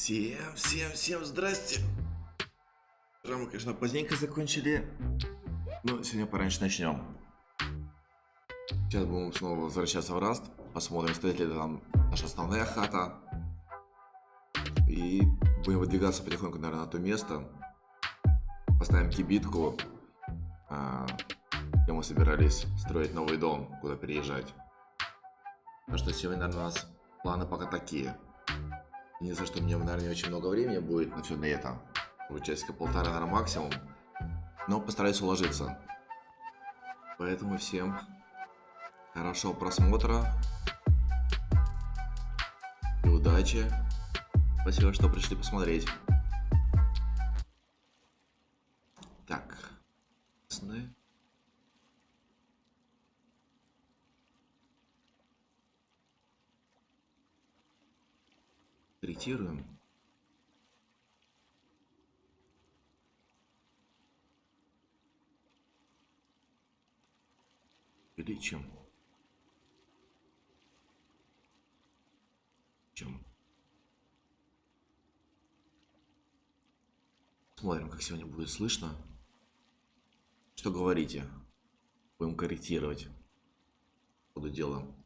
Всем здрасте. Вчера мы, конечно, поздненько закончили, но сегодня пораньше начнем. Сейчас будем снова возвращаться в Раст. Посмотрим, стоит ли там наша основная хата. И будем выдвигаться потихоньку, наверное, на то место. Поставим кибитку, где мы собирались строить новый дом, куда переезжать. Так что сегодня, наверное, у нас планы пока такие. Не за что мне, наверное, не очень много времени будет на все на это. Будет часика полтора, наверное, максимум. Но постараюсь уложиться. Поэтому всем хорошего просмотра. И удачи. Спасибо, что пришли посмотреть. Так. Сны. Третируем. Увеличим. Смотрим, как сегодня будет слышно. Что говорите? Будем корректировать. Буду делом.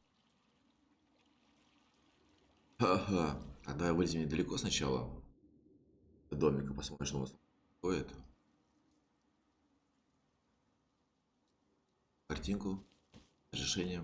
Ага. А давай вылезем недалеко сначала. До домика посмотрим, что у нас стоит. Картинку. Разрешение.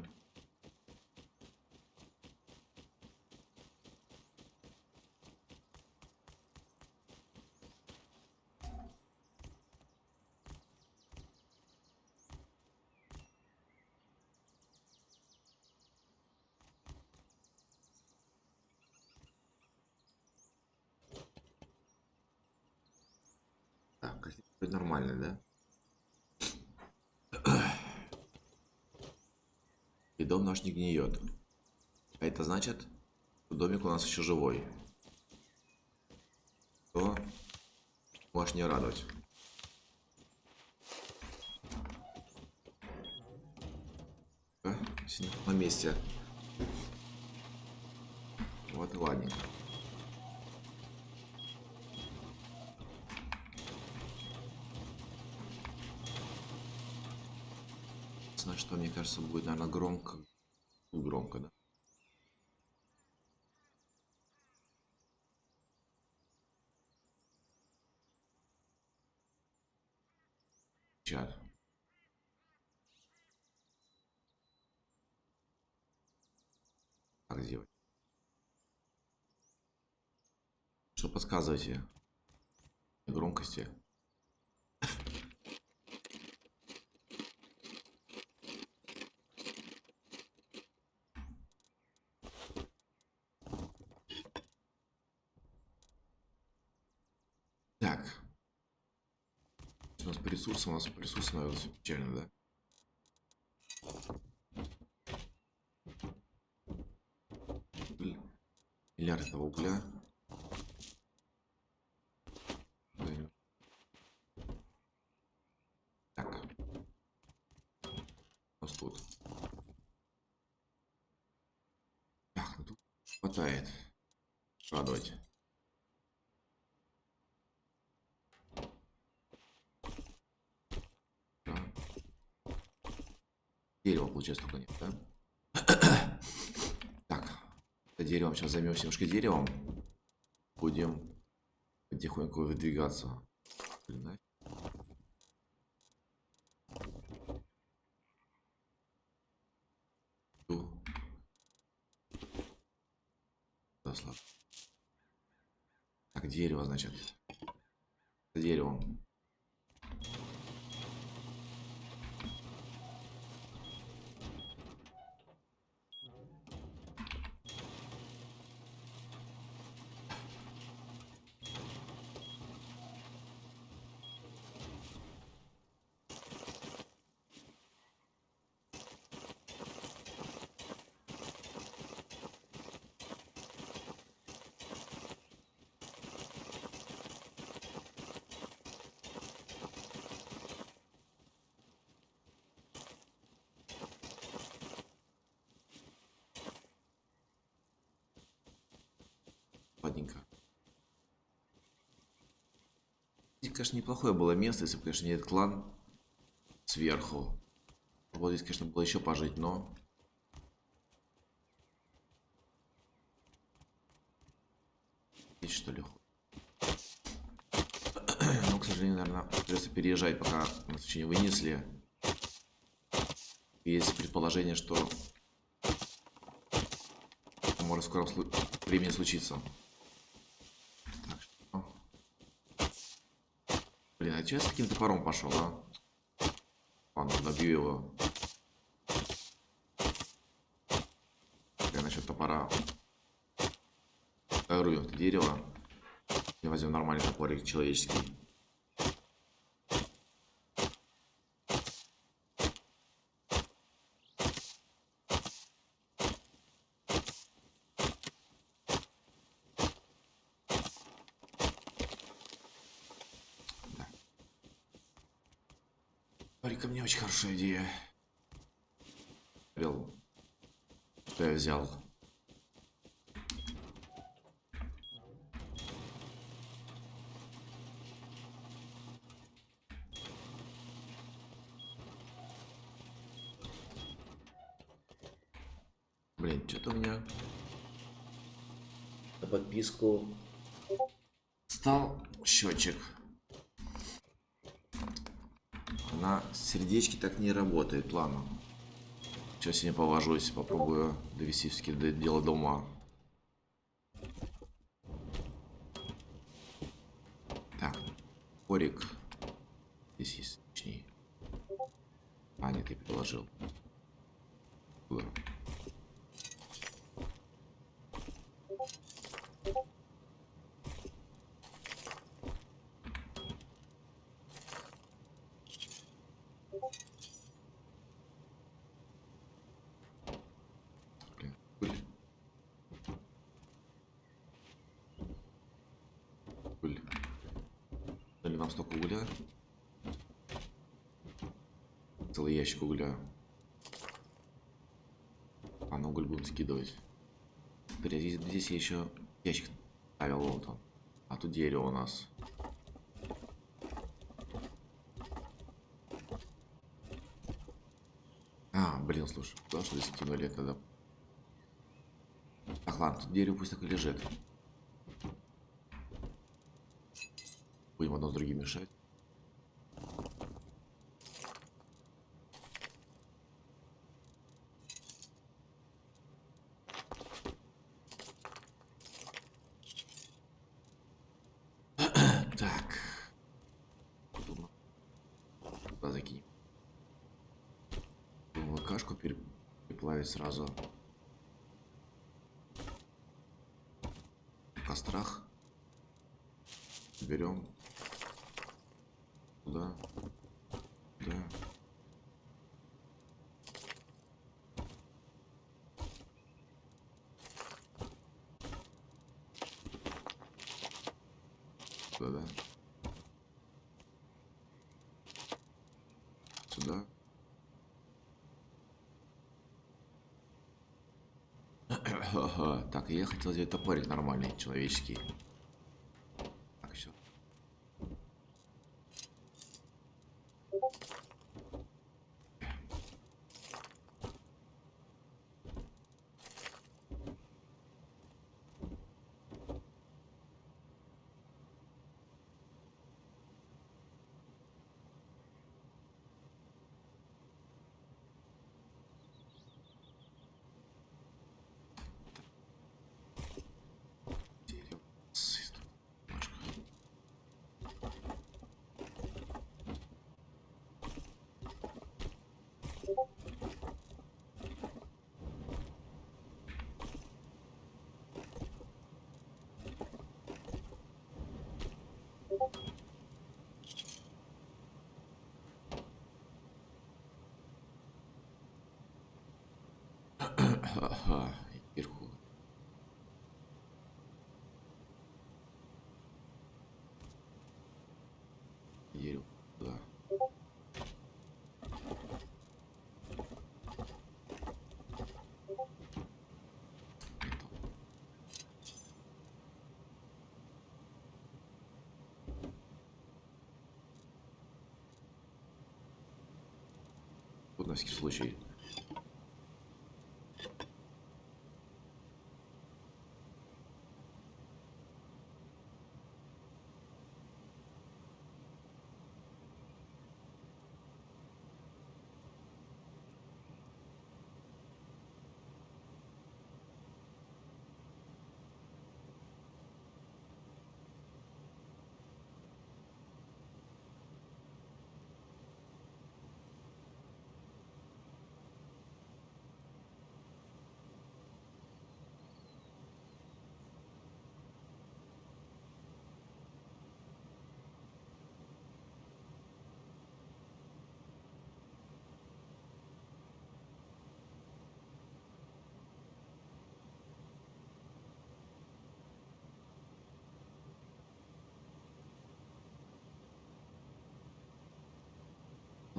Так, картинка будет нормальная, да? И дом наш не гниет. А это значит, что домик у нас еще живой. То можешь не радовать. На месте. Вот и ладненько. Значит, что мне кажется, будет, наверное, громко. Громко, да? Чат. Так сделать. Что подсказывайте? Громкости. Так. У нас по ресурсам, наверное, все печально, да? Миллиард этого угля. Так. У нас тут. Так, ну тут хватает. Радовать. Дерево, получается, только нет, да? Так, деревом сейчас займемся немножко деревом. Будем потихоньку выдвигаться. Так, дерево, значит. За деревом. Ладненько. конечно, неплохое было место, если бы, конечно, не этот клан сверху. Вот здесь, конечно, было еще пожить, но... Здесь, что ли? Но, к сожалению, наверное, придется переезжать, пока нас еще не вынесли. Есть предположение, что может в скором времени случиться. Так что... Блин, а что я с таким топором пошел, а? Ладно, добью его. Я насчет топора. Рубим это дерево. И возьмем нормальный топорик человеческий. Топорика мне очень хорошая идея. Что я взял? Блин, что-то у меня на подписку стал счетчик. На сердечке так не работает. Ладно. Сейчас я не повожусь, попробую довести все дело до ума. Так, корик. Здесь есть, точнее. А, нет, я приложил. Уголь. Дали нам столько угля. Целый ящик угля. А на уголь будем скидывать. Здесь я еще ящик ставил, вот он. А тут дерево у нас. А, блин, слушай, куда что здесь кинули тогда? Так, ладно, тут дерево пусть так и лежит. Будем одно с другим мешать. Так. Туда закинь. ВКшку переплавить сразу. В кострах. Берем. Туда. Да. Туда, да. Сюда. Так, я хотел взять топорик нормальный, человеческий. Так, все. Ага, вверху. Дерево. Да. на всякий случай.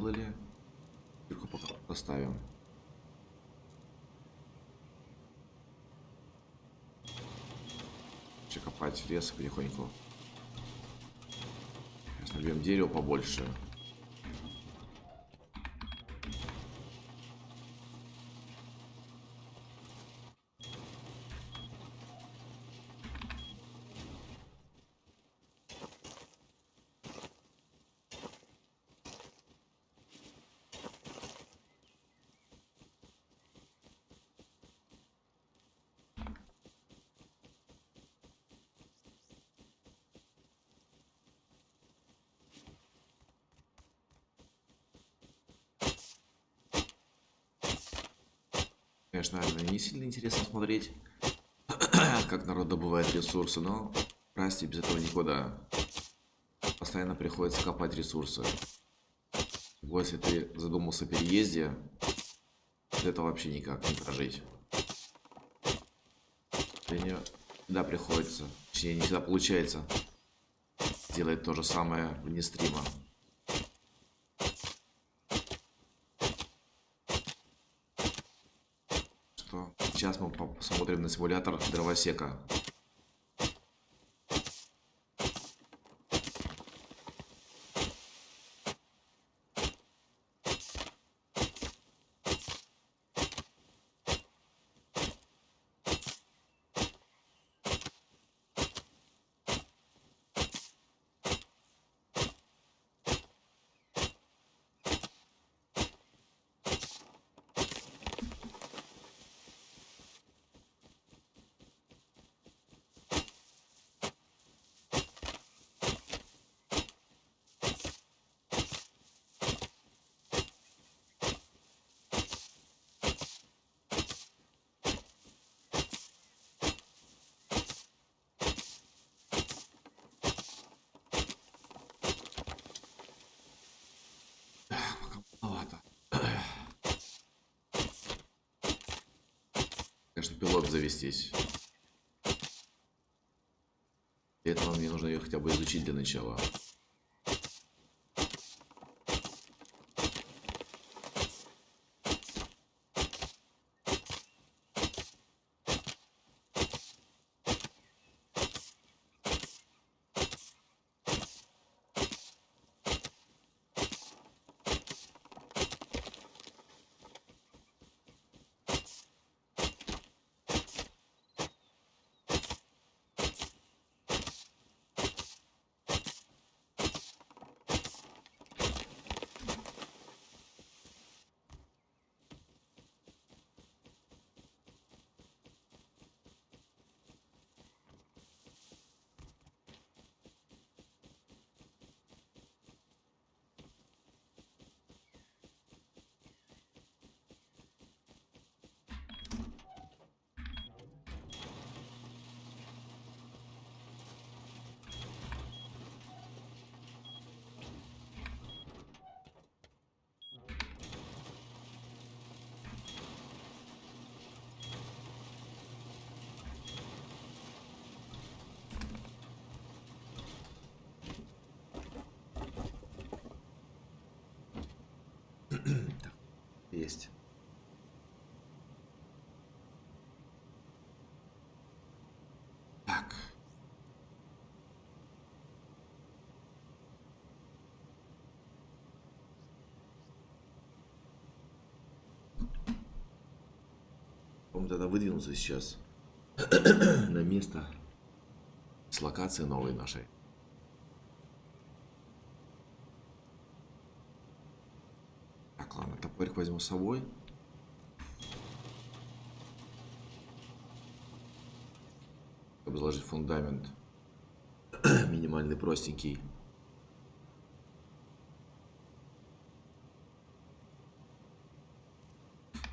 Сделали. Только пока поставим. Еще копать лес потихоньку. Сейчас набьем дерево побольше. Конечно, наверное, не сильно интересно смотреть, как народ добывает ресурсы, но расти без этого никуда. Постоянно приходится копать ресурсы. Если ты задумался о переезде, это вообще никак не прожить. Мне всегда приходится, точнее, не всегда получается делать то же самое вне стрима. Что? Сейчас мы посмотрим на симулятор дровосека. Маловато. Конечно, пилот завестись. Для этого мне нужно ее хотя бы изучить для начала. Есть. Так. Попробуем тогда выдвинуться сейчас на место с локации новой нашей. Так, ладно, топорик возьму с собой. Чтобы заложить фундамент. Минимальный, простенький.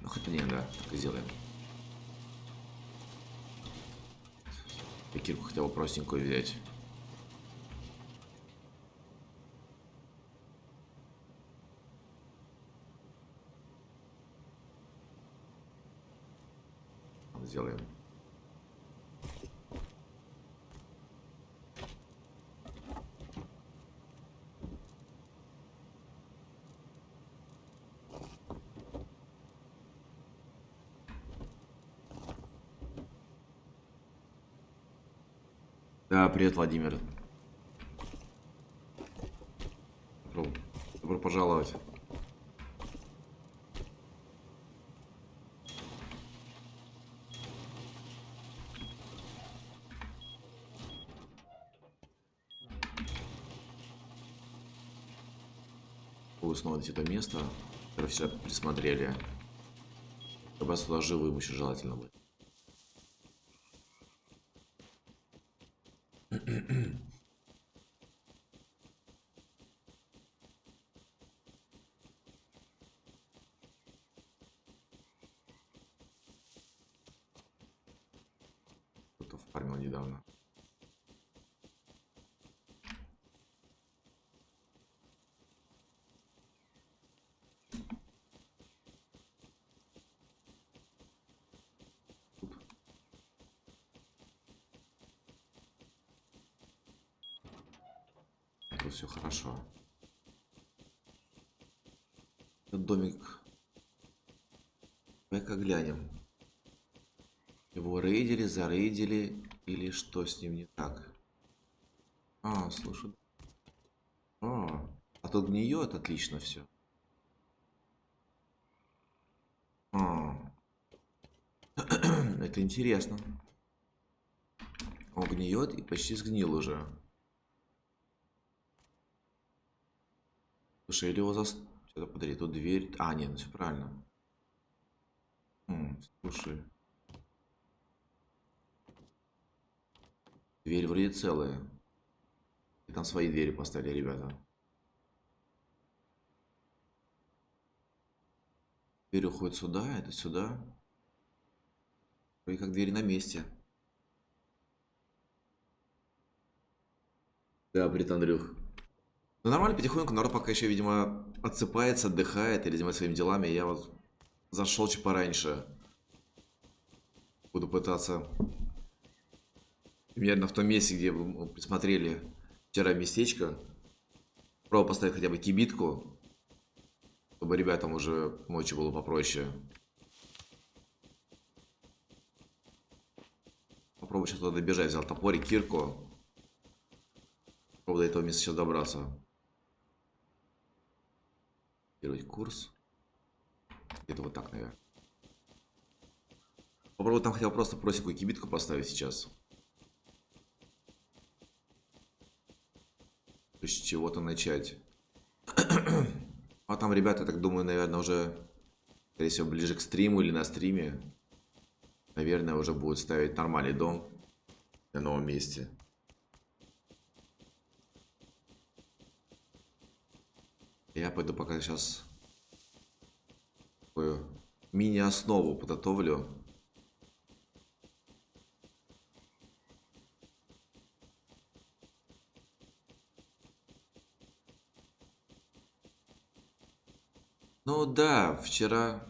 Ну хотя не, да, так и сделаем. И кирку хотя бы простенькую взять. Сделаем. Да, привет, Владимир. Добро пожаловать. Вы снова найти это место, которое все присмотрели. Как раз туда живым еще желательно быть. Кто-то фармил недавно. Тут все хорошо. Этот домик. Давай-ка глянем. Его рейдили, зарейдили, или что с ним не так? А, слушай. А тут гниет, отлично все. Это интересно. Он гниет и почти сгнил уже. Слушай, или его Что-то подари, тут дверь. А, нет, ну все правильно. Слушай. Дверь вроде целая. И там свои двери поставили, ребята. Дверь уходит сюда, это сюда. И как двери на месте. Да, привет, Андрюх. Ну нормально, потихоньку, народ пока еще, видимо, отсыпается, отдыхает или занимается своими делами. Я вот зашел чуть пораньше. Буду пытаться примерно в том месте, где вы присмотрели вчера местечко. Пробую поставить хотя бы кибитку, чтобы ребятам уже ночью было попроще. Попробую сейчас туда добежать. Взял топорик, кирку. Попробую до этого места сейчас добраться. Курс. Где-то вот так, наверное. Попробую там хотел просто простенькую кибитку поставить сейчас. То есть с чего-то начать. А там ребята, я так думаю, наверное, уже, скорее всего, ближе к стриму или на стриме, наверное, уже будут ставить нормальный дом на новом месте. Я пойду пока сейчас такую мини-основу подготовлю. Ну да, вчера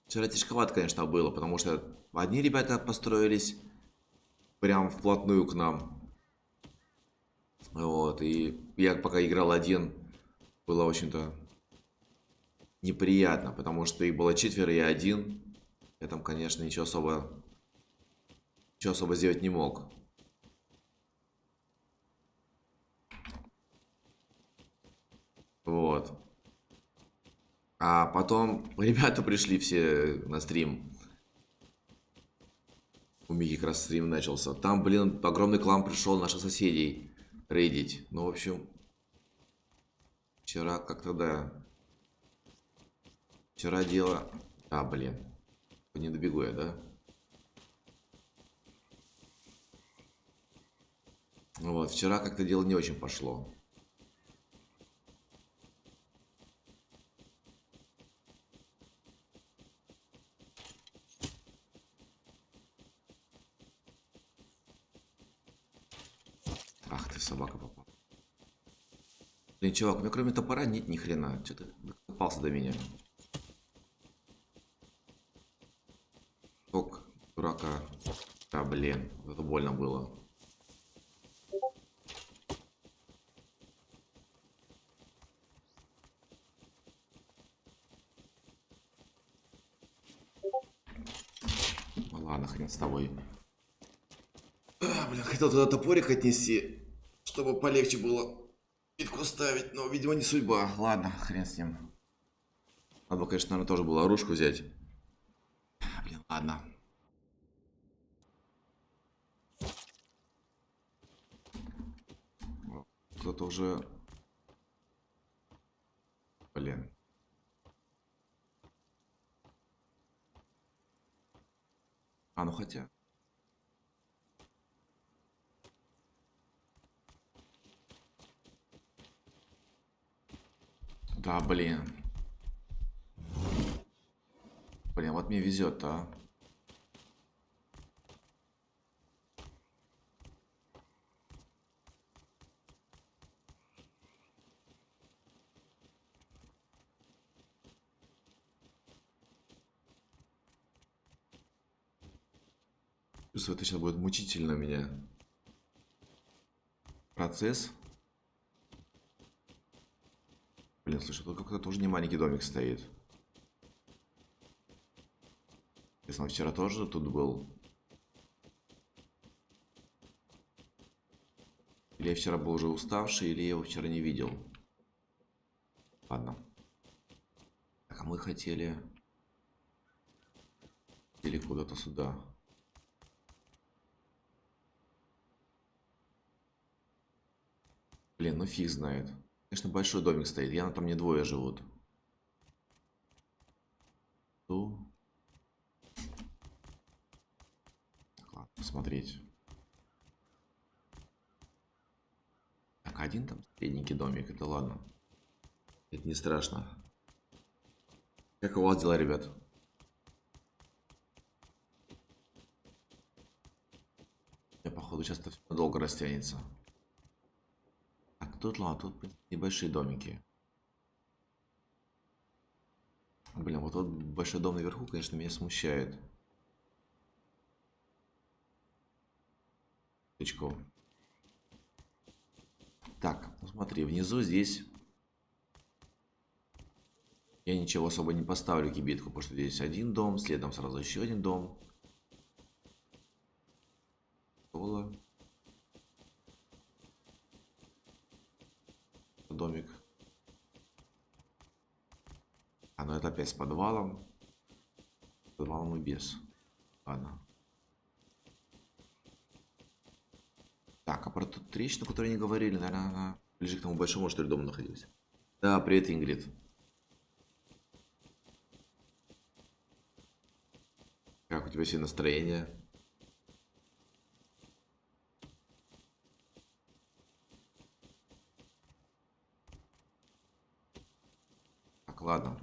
тяжковато, конечно, было, потому что одни ребята построились прям вплотную к нам. Вот, и я пока играл один, было, в общем-то, неприятно, потому что их было четверо, и я один. Я там, конечно, ничего особо сделать не мог. Вот. А потом ребята пришли все на стрим. У Мики как раз стрим начался. Там, блин, огромный клан пришел наших соседей рейдить. Ну, в общем, вчера как-то, да. Вчера дело... А, блин. Не добегу я, да? Вот, вчера как-то дело не очень пошло. Ах ты, собака попала. Блин, чувак, у меня кроме топора нет ни хрена. Че ты докопался до меня? Ток, дурака. А, блин, вот это больно было. Ну ладно, хрен с тобой. А, блин, хотел туда топорик отнести, чтобы полегче было битку ставить, но, видимо, не судьба. Ладно, хрен с ним. Надо бы, конечно, наверное, тоже было оружку взять. Блин, ладно. Кто-то уже... Блин. А, ну хотя... Да, блин. Блин, вот мне везет, а. Чувствую, это сейчас будет мучительно у меня. Процесс. Блин, слушай, тут как-то тоже не маленький домик стоит. Если он вчера тоже тут был. Или я вчера был уже уставший, или я его вчера не видел. Ладно. Так, а мы хотели... Или куда-то сюда. Блин, ну фиг знает. Конечно, большой домик стоит. Явно там не двое живут. Ту. Так, ладно, посмотреть. Так, один там средненький домик. Это ладно. Это не страшно. Как у вас дела, ребят? Я, походу, сейчас это долго растянется. Так, тут ладно, тут в принципе, небольшие домики. Блин, вот тот большой дом наверху, конечно, меня смущает. Тычков. Так, ну смотри, внизу здесь я ничего особо не поставлю кибитку, потому что здесь один дом, следом сразу еще один дом. Соло. Домик. А, ну это опять с подвалом. С подвалом и без. Ладно. Так, а про ту трещину, которую не говорили, наверное, она ближе к тому большому, что ли, дому находилась. Да, привет, Ингрид. Как у тебя все настроение? Так, ладно.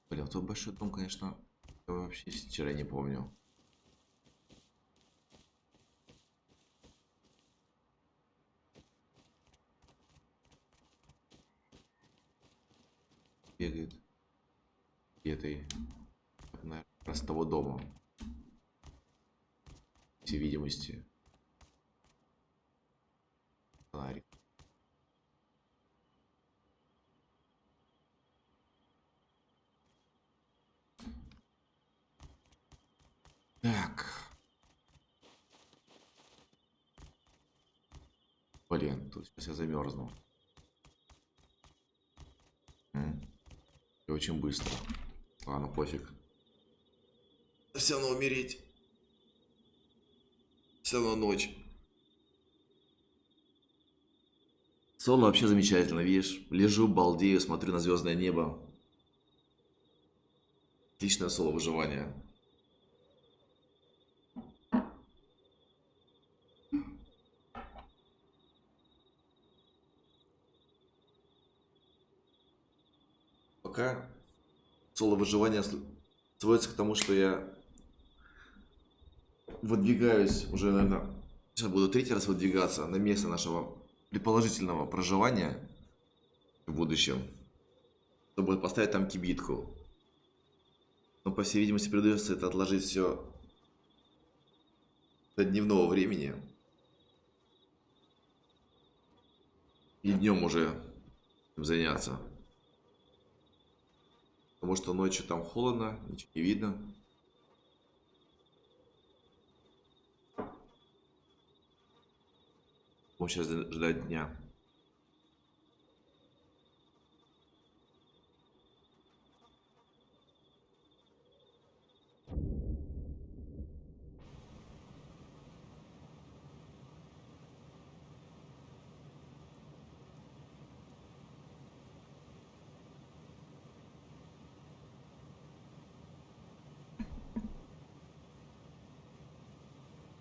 Блин, тот большой дом, конечно, я вообще вчера не помню. Бегает. Этой, наверное, с того дома. Все видимости. Фонарик. Так. Блин, тут сейчас я замерзну. И очень быстро. Ладно, пофиг. Все равно умереть. Все равно ночь. Сон вообще замечательно, видишь? Лежу, балдею, смотрю на звездное небо. Отличное соло выживание. Пока соло выживание сводится к тому, что я выдвигаюсь уже, наверное, сейчас буду третий раз выдвигаться на место нашего предположительного проживания в будущем, чтобы поставить там кибитку. Но, по всей видимости, придется это отложить все до дневного времени. И днем уже им заняться. Потому что ночью там холодно, ничего не видно. Будем сейчас ждать дня.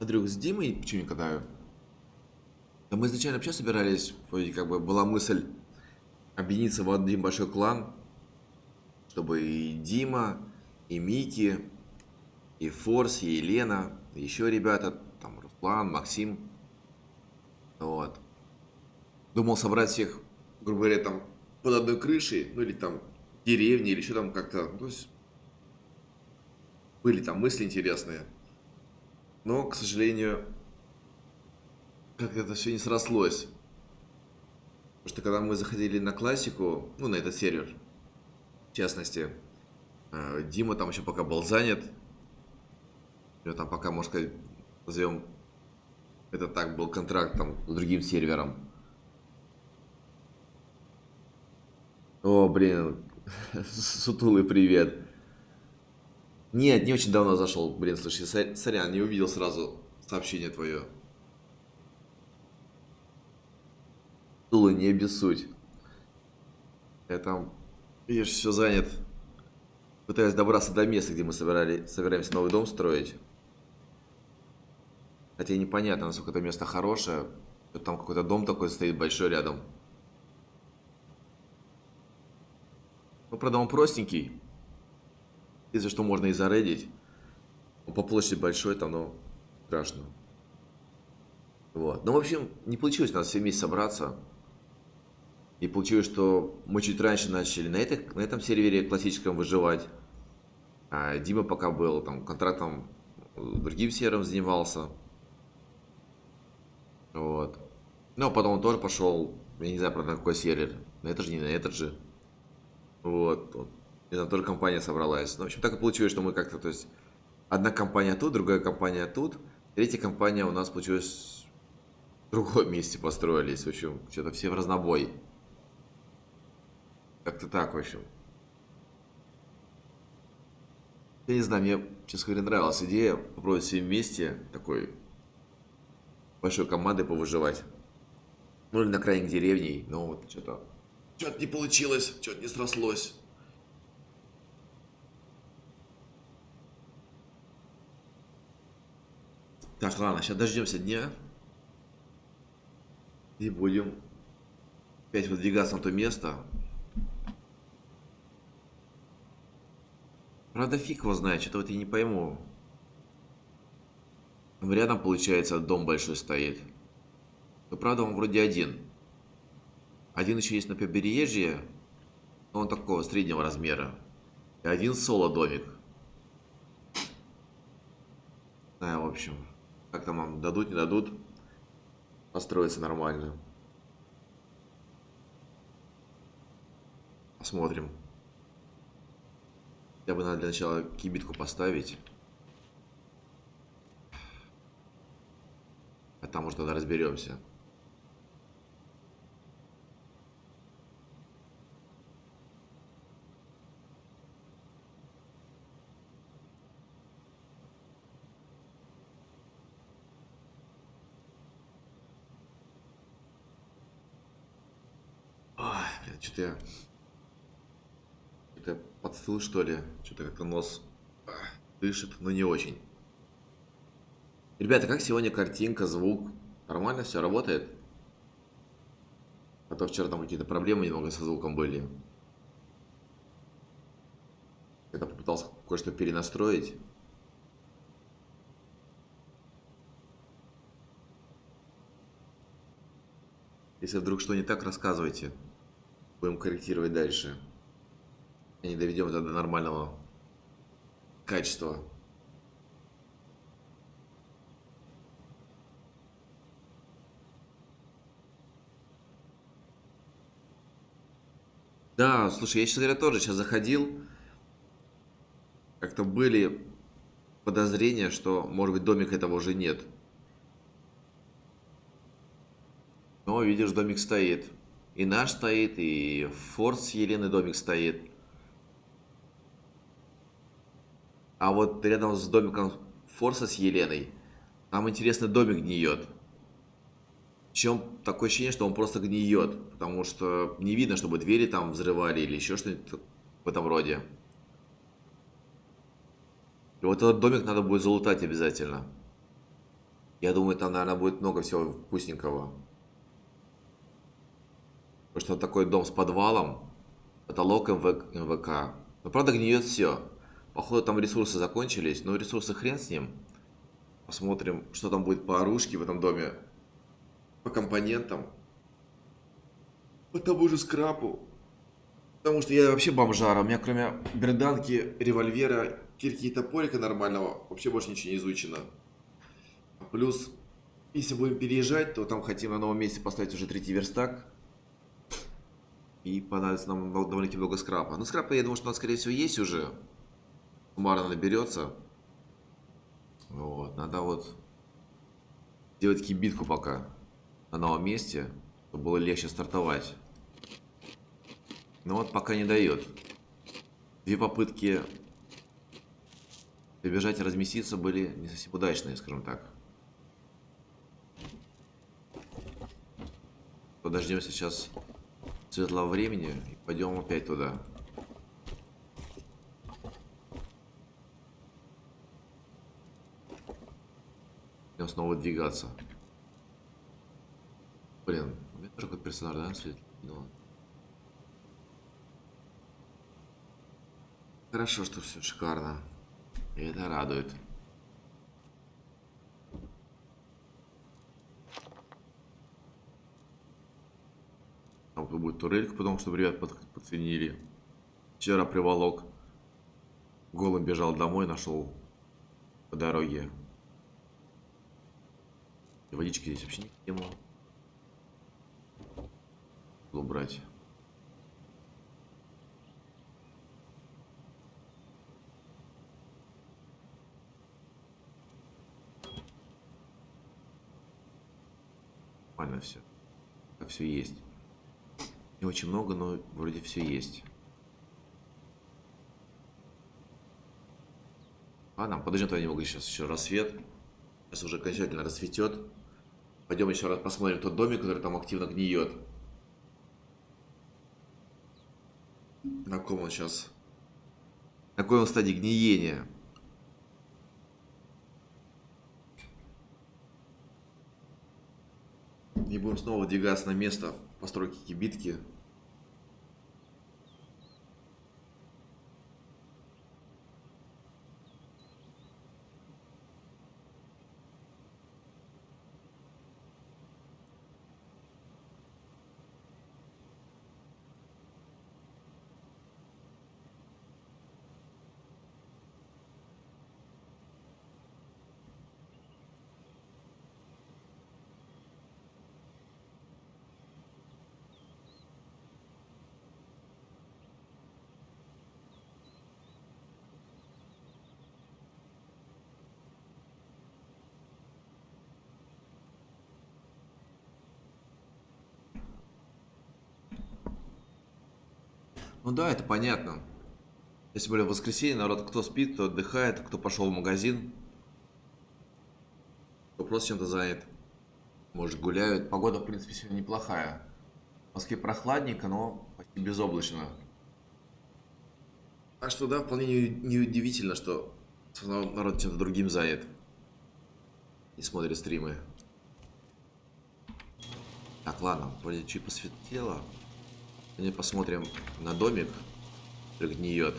Андрюх, с Димой почему когда... Да мы изначально вообще собирались, вроде как бы была мысль объединиться в один большой клан, чтобы и Дима, и Мики, и Форс, и Елена, и еще ребята, там Руслан, Максим. Вот. Думал собрать всех, грубо говоря, там под одной крышей, ну или там деревни, или еще там как-то. Ну, то есть были там мысли интересные. Но, к сожалению, как это все не срослось. Потому что когда мы заходили на классику, ну на этот сервер, в частности, Дима там еще пока был занят. У него там пока, можно сказать, назовем это так, был контракт там с другим сервером. О, блин, сутулый привет. Нет, не очень давно зашел. Блин, слушай, сорян, не увидел сразу сообщение твое. Сутулый, не обессудь. Я там, видишь, все занят. Пытаюсь добраться до места, где мы собираемся новый дом строить. Хотя непонятно, насколько это место хорошее. Там какой-то дом такой стоит большой рядом. Ну, правда, он простенький. Если что, можно и заредить. Он по площади большой, там, но страшно. Вот. Ну, в общем, не получилось у нас все вместе собраться. И получилось, что мы чуть раньше начали на этом сервере классическом выживать. А Дима пока был там контрактом другим сервером занимался. Вот. Ну, а потом он тоже пошел, я не знаю, правда, на какой сервер. На этот же, не на этот же. Вот. И там тоже компания собралась. Ну, в общем, так и получилось, что мы как-то, то есть, одна компания тут, другая компания тут. Третья компания у нас получилась в другом месте построились. В общем, что-то все в разнобой. Как-то так, в общем. Я не знаю, мне, честно говоря, нравилась идея попробовать все вместе такой большой командой повыживать. Ну или на крайних деревней, но вот что-то не получилось, что-то не срослось. Так, ладно, сейчас дождемся дня. И будем опять выдвигаться на то место. Правда, фиг его знает, что-то вот я не пойму. Там рядом, получается, дом большой стоит. Но правда, он вроде один. Один еще есть на побережье, но он такого среднего размера. И один соло-домик. Да, в общем, как там нам дадут, не дадут построиться нормально. Посмотрим. Я бы надо для начала кибитку поставить. А там уже тогда разберемся. Что-то я подстыл, что ли? Что-то как-то нос дышит, но не очень. Ребята, как сегодня картинка, звук? Нормально все работает? А то вчера там какие-то проблемы немного со звуком были. Я попытался кое-что перенастроить. Если вдруг что не так, рассказывайте. Будем корректировать дальше. И не доведем это до нормального качества. Да, слушай, я, честно говоря, тоже сейчас заходил. Как-то были подозрения, что, может быть, домика этого уже нет. Но, видишь, домик стоит. И наш стоит, и Форд с Еленой домик стоит. А вот рядом с домиком Форса с Еленой, там интересный домик гниет. Причем такое ощущение, что он просто гниет. Потому что не видно, чтобы двери там взрывали или еще что-нибудь в этом роде. И вот этот домик надо будет залутать обязательно. Я думаю, там, наверное, будет много всего вкусненького. Потому что такой дом с подвалом, потолок МВК. Но правда гниет все. Походу там ресурсы закончились, но ресурсы хрен с ним. Посмотрим, что там будет по оружке в этом доме. По компонентам. По тому же скрапу. Потому что я вообще бомжара. У меня кроме берданки, револьвера, кирки и топорика нормального вообще больше ничего не изучено. Плюс, если будем переезжать, то там хотим на новом месте поставить уже 3-й верстак. И понадобится нам довольно-таки много скрапа. Но скрапа, я думаю, что у нас, скорее всего, есть уже. Суммарно наберется. Вот, надо вот делать кибитку пока на новом месте, чтобы было легче стартовать. Но вот пока не дает. 2 попытки добежать и разместиться были не совсем удачные, скажем так. Подождем сейчас светлого времени и пойдем опять туда. Будем снова двигаться. Блин, у меня тоже какой-то персонаж, да, свет? Ну. Хорошо, что все шикарно. И это радует. Там будет турелька, потому что ребят подценили. Вчера приволок. Голым бежал домой, нашел по дороге. И водички здесь вообще не тема. Убрать. Нормально все. Как все есть. Не очень много, но вроде все есть. Ладно, подождем тогда немного, сейчас еще рассвет. Сейчас уже окончательно рассветет. Пойдем еще раз посмотрим тот домик, который там активно гниет. На каком он сейчас? На какой он стадии гниения? И будем снова двигаться на место постройки кибитки. Ну да, это понятно. Если более в воскресенье, народ кто спит, кто отдыхает, кто пошел в магазин, кто просто чем-то занят. Может, гуляют. Погода, в принципе, сегодня неплохая. В Москве прохладненько, но почти безоблачно. Так что да, вполне неудивительно, что народ чем-то другим занят и смотрит стримы. Так, ладно, вроде чуть посветлело. Мы посмотрим на домик, который гниет.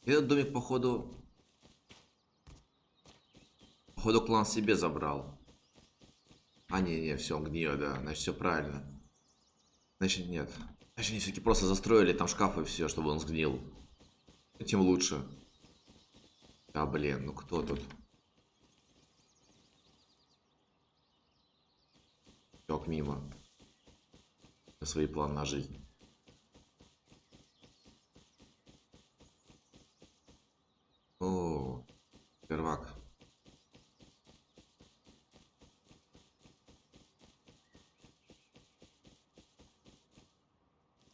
Этот домик, походу, клан себе забрал. А, не, все, он гниет, да. Значит, все правильно. Значит, нет. Значит, они все-таки просто застроили там шкафы и все, чтобы он сгнил. Тем лучше. Да, блин, ну кто тут? Тек мимо. На свои планы на жизнь. О, первак.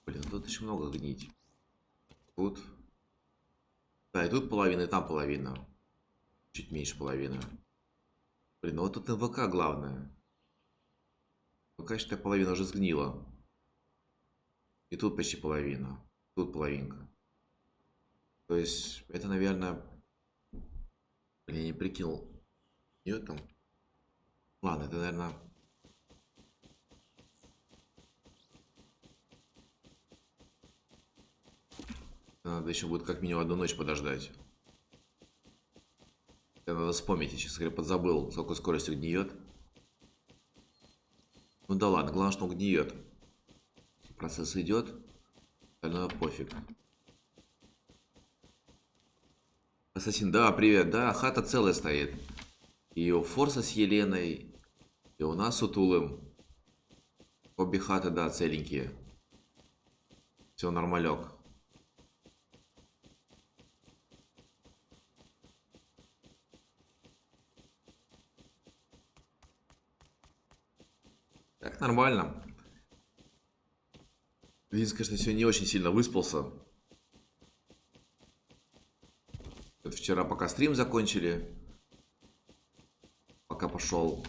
Блин, тут еще много гнить. Тут. Да, и тут половина, и там половина. Чуть меньше половины. Блин, ну вот тут МВК главное. МВК, считай, половина уже сгнила. И тут почти половина. Тут половинка. То есть, это, наверное... Блин, не прикинул. Ее там... Ладно, это, наверное... Надо еще будет как минимум одну ночь подождать. Это надо вспомнить, я, честно говоря, подзабыл, с какой скоростью гниет. Ну да ладно, главное, что он гниет. Процесс идет, остальное пофиг. Ассасин, да, привет, да, хата целая стоит. И у Форса с Еленой, и у нас с Утулым. Обе хаты, да, целенькие. Все нормалек. Так, нормально. Винс, конечно, сегодня не очень сильно выспался. Вот вчера, пока стрим закончили, пока пошел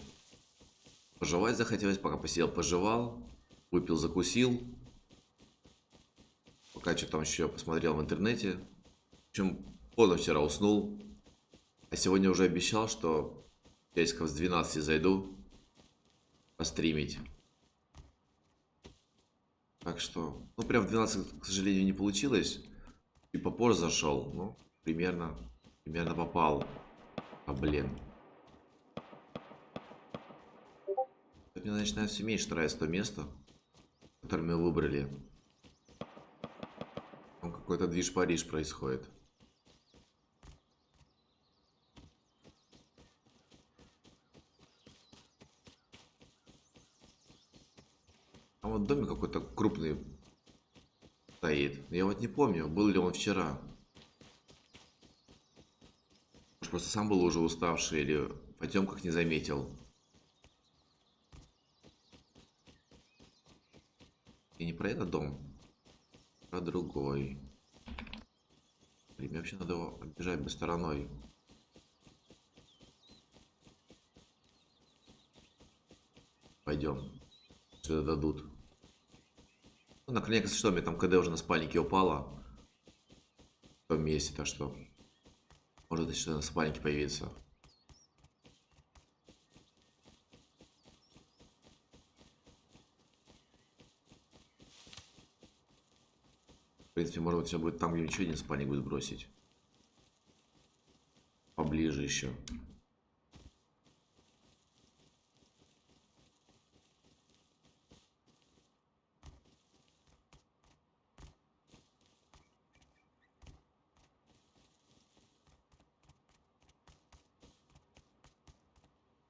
пожевать захотелось, пока посидел, пожевал, выпил, закусил. Пока что там еще посмотрел в интернете. В общем, поздно вчера уснул. А сегодня уже обещал, что часиков с 12 зайду постримить. Так что, ну прям в 12, к сожалению, не получилось. И попозже зашел, ну, примерно попал. А, блин. Мне начинает все меньше нравится то место, которое мы выбрали. Там какой-то движ-париж происходит. А вот домик какой-то крупный стоит. Я вот не помню, был ли он вчера. Может, просто сам был уже уставший или в потемках не заметил. И не про этот дом, про другой. Блин, мне вообще надо его оббежать бы стороной. Пойдем. Что дадут. Ну, наконец, что, мне там КД уже на спальнике упало. В том месте-то что. Может еще на спальнике появиться. В принципе, может быть, все будет там, где еще один спальник будет бросить. Поближе еще.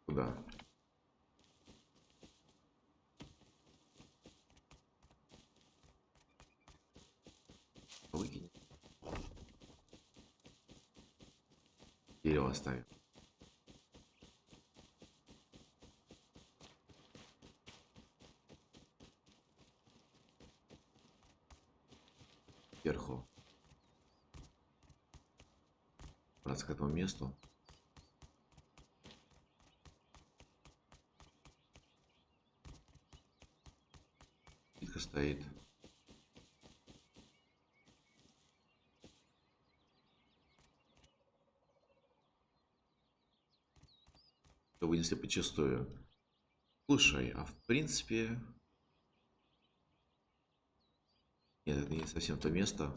Куда? Выкинь. Дерево оставим. сверху. Браться к этому месту. Плитка стоит. Все вынесли почистую. Слушай, а в принципе... Нет, это не совсем то место,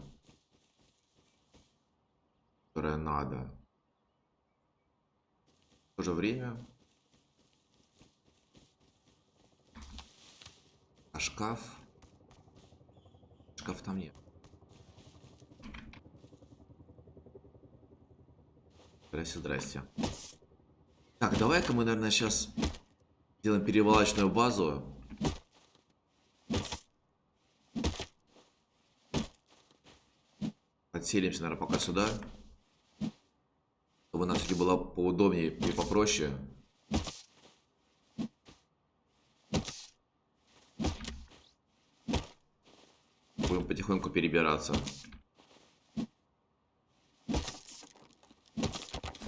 которое надо. В то же время... А шкаф? Шкаф там нет. Здрасте, здрасте. Так, давай-ка мы, наверное, сейчас сделаем перевалочную базу. Подселимся, наверное, пока сюда. Чтобы нам все-таки было поудобнее и попроще. Будем потихоньку перебираться.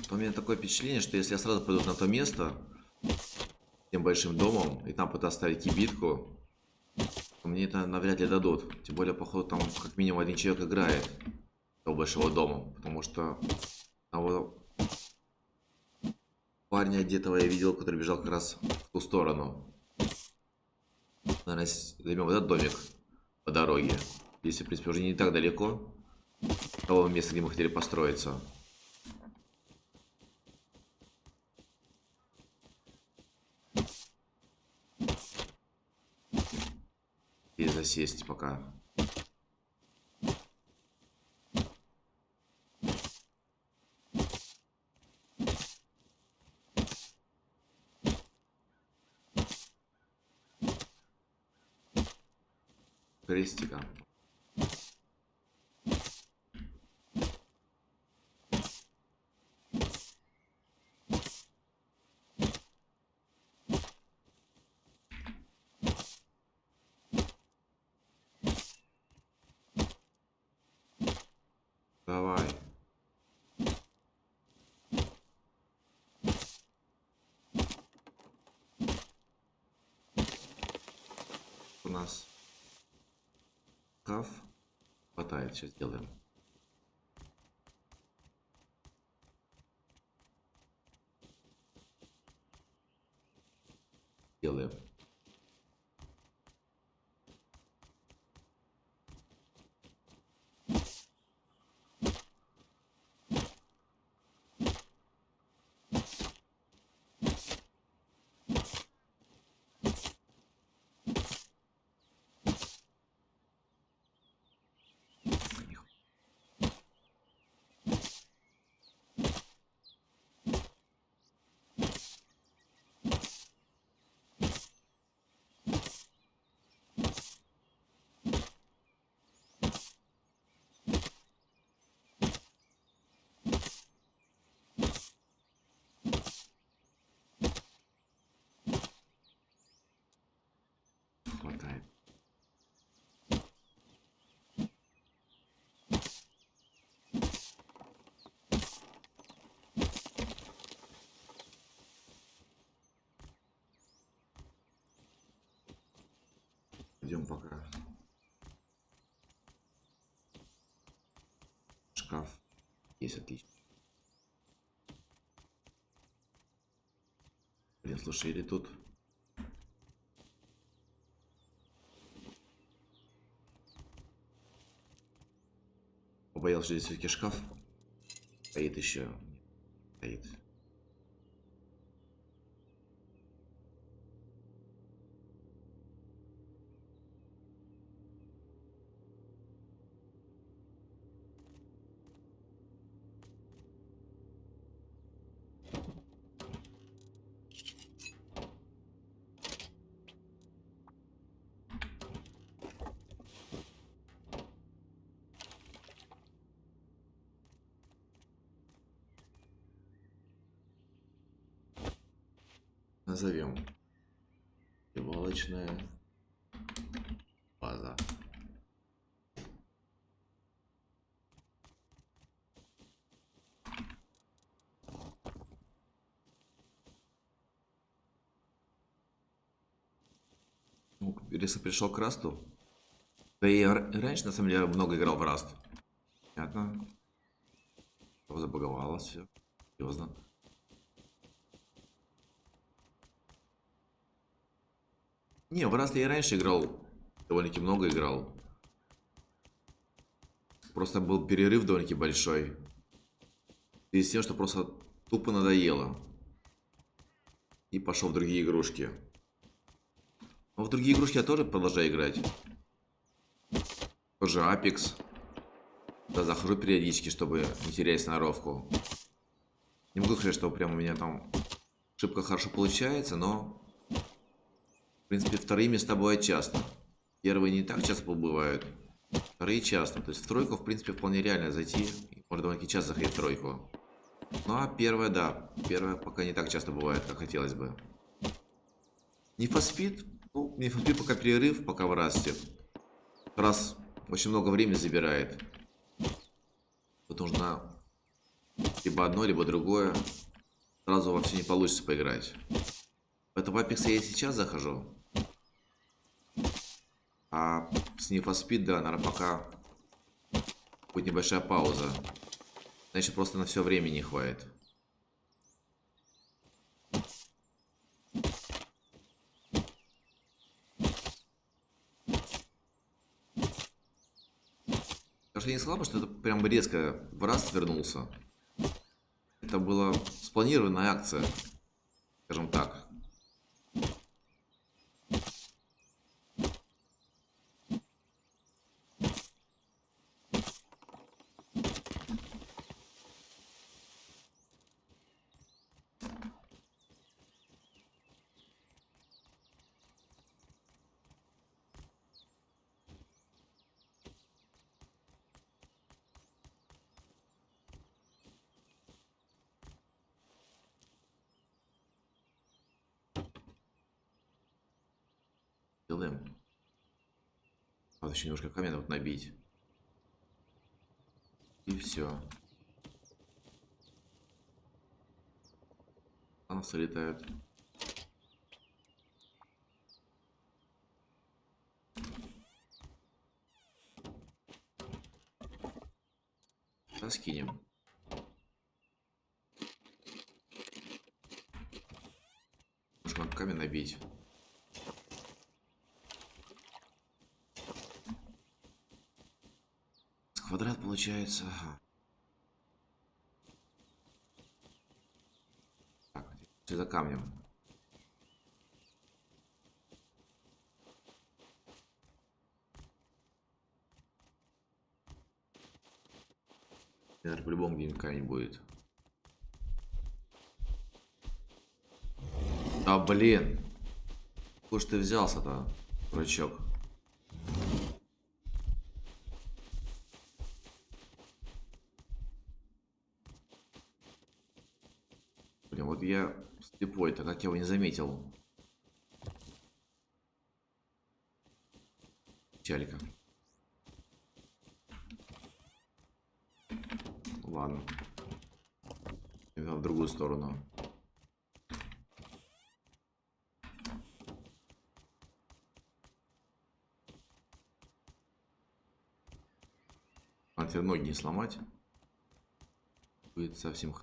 У меня такое впечатление, что если я сразу пойду на то место, тем большим домом, и там пытаюсь ставить кибитку, то мне это навряд ли дадут. Тем более, походу, там как минимум один человек играет того большого дома. Потому что того парня одетого я видел, который бежал как раз в ту сторону. Наверное, займем вот этот домик по дороге. Здесь, в принципе, уже не так далеко того места, где мы хотели построиться. И засесть пока. Крестика. Давай. У нас шкаф хватает, сейчас сделаем. Делаем. Хватает. Идем пока. Шкаф есть, отлично. Блин, слушай, или тут... Побоялся, что здесь все-таки шкаф стоит еще. Стоит. Назовем перевалочная база. резко пришел к Расту. Да и раньше, на самом деле, много играл в Раст. Понятно. Забаговалось все. Серьезно. Не, в Раст я и раньше играл. Довольно-таки много играл. Просто был перерыв довольно-таки большой. И с тем, что просто тупо надоело. И пошел в другие игрушки. Но в другие игрушки я тоже продолжаю играть. Тоже Apex. Да, захожу периодически, чтобы не терять сноровку. Не могу сказать, что прям у меня там шибко хорошо получается, но... В принципе, вторые места бывают часто. Первые не так часто бывают. Вторые часто. То есть в тройку, в принципе, вполне реально зайти. Можно довольно-таки часто заходить в тройку. Ну а первая, да. Первая пока не так часто бывает, как хотелось бы. Need for Speed. Ну, Need for Speed пока перерыв, пока в Расте. Раз очень много времени забирает. Тут нужно либо одно, либо другое. Сразу вообще не получится поиграть. Поэтому в Apex я и сейчас захожу. А с Need for Speed, да, наверное, пока будет небольшая пауза. Значит, просто на все время не хватит. Потому что я не сказал бы, что это прям резко в раз вернулся. Это была спланированная акция, скажем так. Делаем. Надо еще немножко камень вот набить. И все. Анасы летают. Раскинем. Нужно камень набить. Квадрат получается. Ага. Так, за камнем. Наверное, по-любому где-нибудь камень будет. Да блин. Куда ж ты взялся-то, дурачок? Блин, вот я слепой-то, как я его не заметил. Печалька. Ладно. В другую сторону. Надо теперь ноги не сломать. Будет совсем...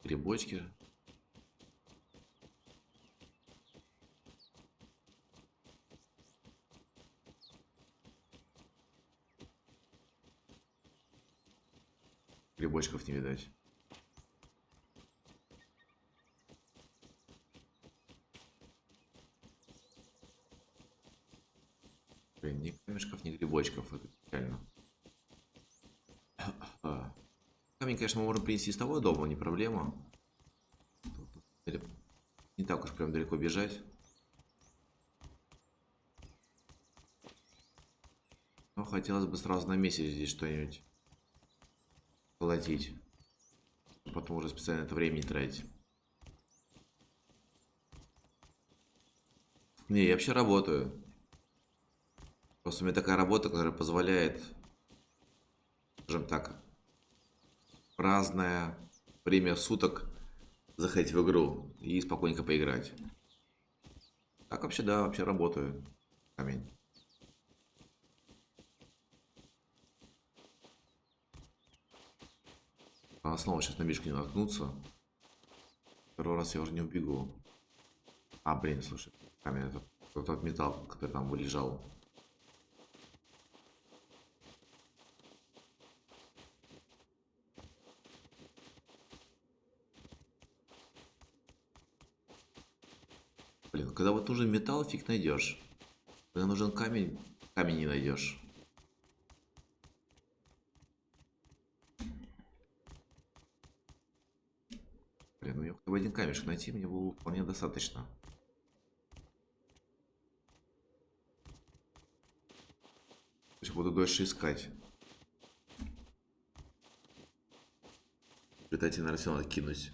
Грибочки. Грибочков не видать. Блин, ни камешков, ни грибочков. Это печально. Камень, конечно, мы можем принести из того дома, не проблема. Не так уж прям далеко бежать. Но хотелось бы сразу на месте здесь что-нибудь колотить. Потом уже специально это время не тратить. Не, я вообще работаю. Просто у меня такая работа, которая позволяет, скажем так, в разное время суток заходить в игру и спокойненько поиграть. Так вообще, да, вообще работает камень. А снова сейчас на мишку не наткнуться. Второй раз я уже не убегу. А, блин, слушай, камень это тот металл, который там вылежал. Блин, когда вот нужен металл, фиг найдешь. Когда нужен камень, камень не найдешь. Блин, мне хотя бы один камешек найти, мне было вполне достаточно. То есть буду дольше искать. Летайте, наверное, все надо кинуть.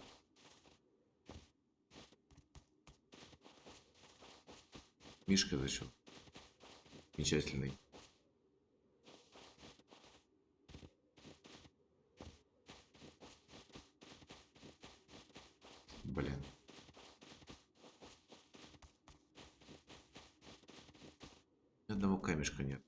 Мишка зачем? Замечательный. Блин. Ни одного камешка нет.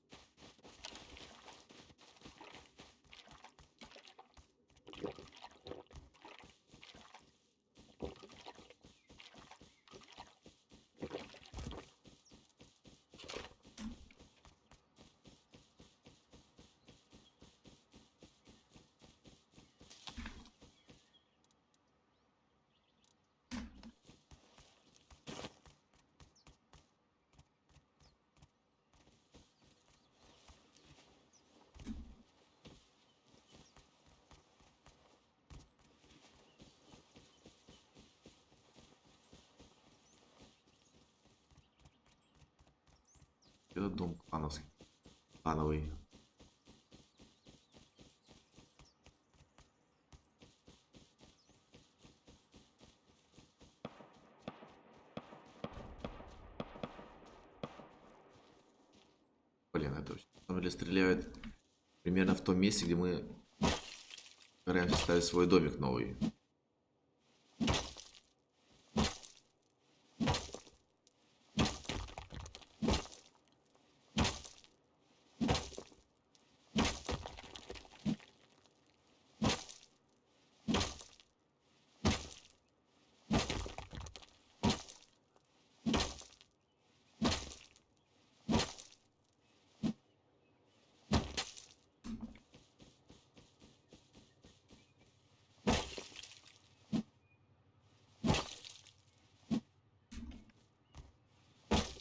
Это дом клановский. Клановый. Блин, это на самом деле стреляют примерно в том месте, где мы стараемся ставить свой домик новый.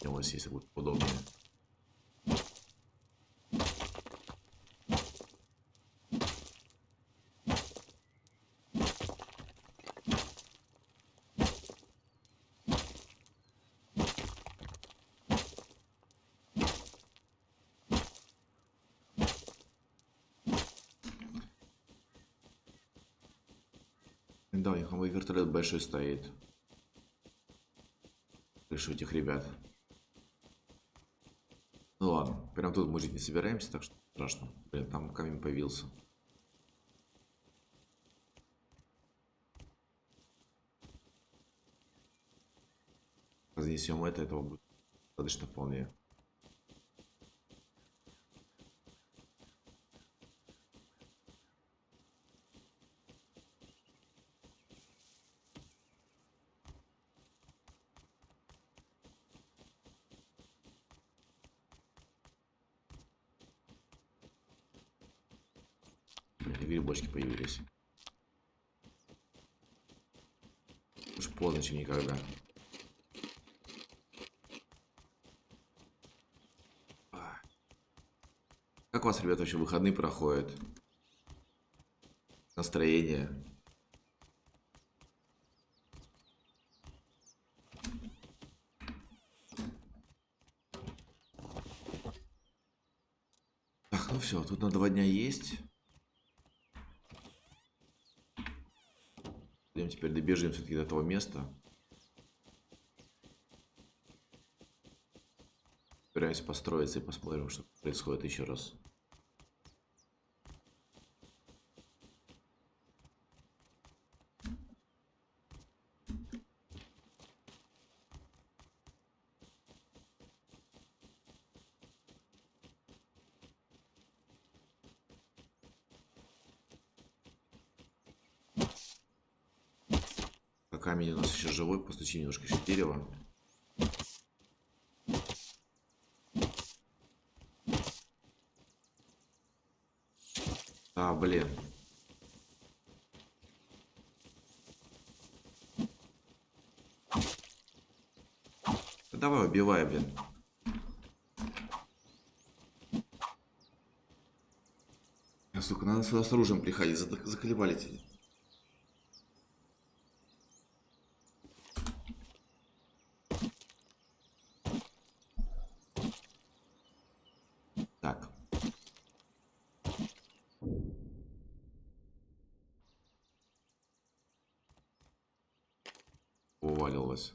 И у вас есть будет удобнее. Да, у них мой вертолет большой стоит. Крыша у этих ребят. Ну ладно, прям тут мы жить не собираемся, так что страшно. Блин, там камень появился. Разнесем это, этого будет достаточно вполне. Блин, и грибочки появились. Уж поздно, чем никогда. Как у вас, ребята, вообще выходные проходят? Настроение? Так, ну все, тут на 2 дня есть. Пойдем теперь добежим все-таки до того места. Собираемся построиться и посмотрим, что происходит еще раз. камень у нас еще живой, постучим немножко еще дерево. А, блин. Да давай убивай, блин. Сука, надо сюда с оружием приходить, заколебали тебя. Так. Увалилось.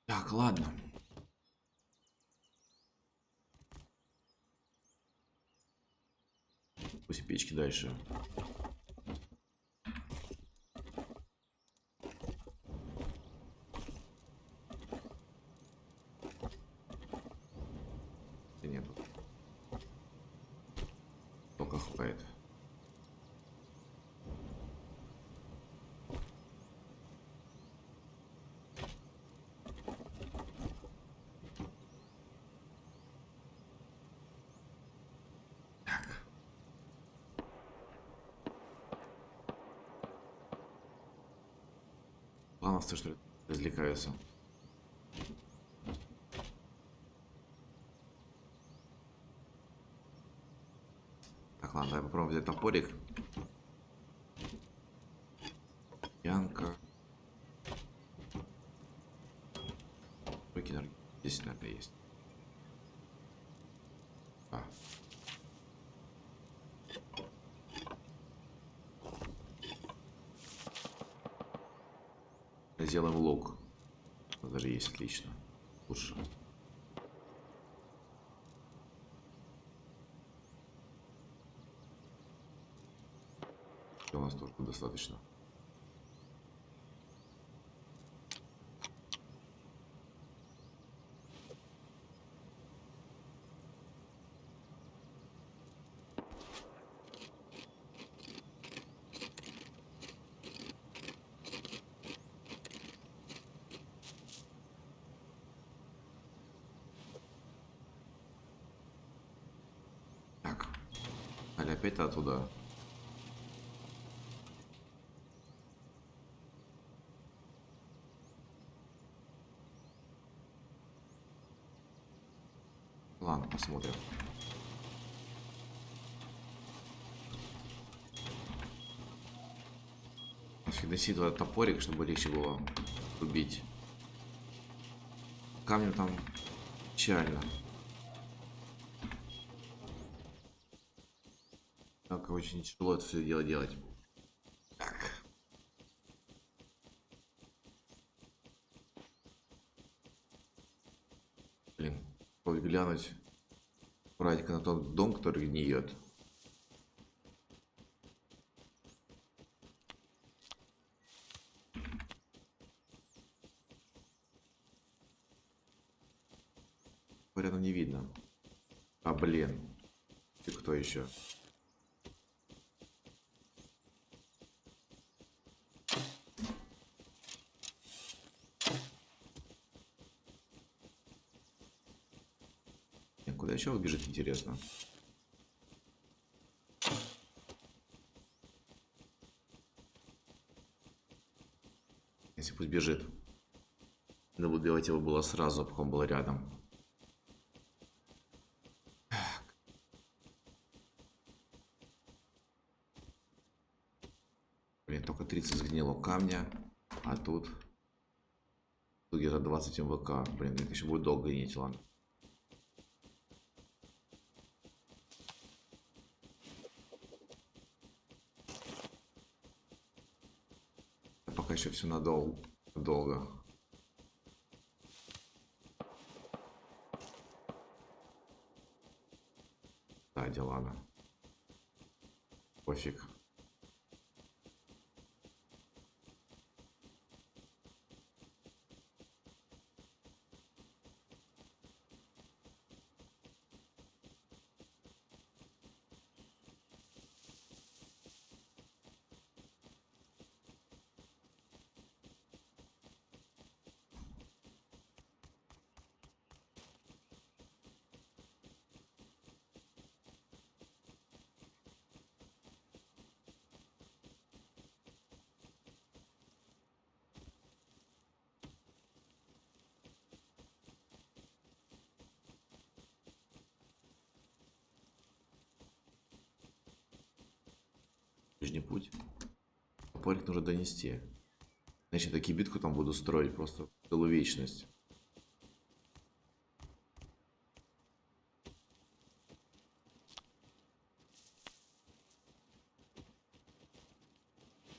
Так, ладно. Пусть печки дальше. Нету. Только хватает. Плановцы, что ли, развлекаются. Так, ладно, давай попробуем взять топорик. Янка. Выкинер. Здесь, наверное, есть. А. Сделаем лук. Даже есть, отлично. Лучше. У нас тоже достаточно. Так. Али опять оттуда. Ладно, посмотрим. Фигнеси туда топорик, чтобы легче было убить. Камнем там печально. Так, очень тяжело это все дело делать. Так. Блин, глянуть аккуратненько на тот дом, который гниет. Рядом не видно. А, блин. Ты кто еще? Куда еще убежит, интересно? Если пусть бежит. Надо бы делать его было сразу, пока он был рядом. Блин, только 30 сгнило камня. А тут где-то 20 МВК. Блин, это еще будет долго гнить, ладно. еще все надолго. Да, Дилана. Пофиг. Ближний путь. Топорик нужно донести. Значит, такие битку там буду строить просто целую вечность.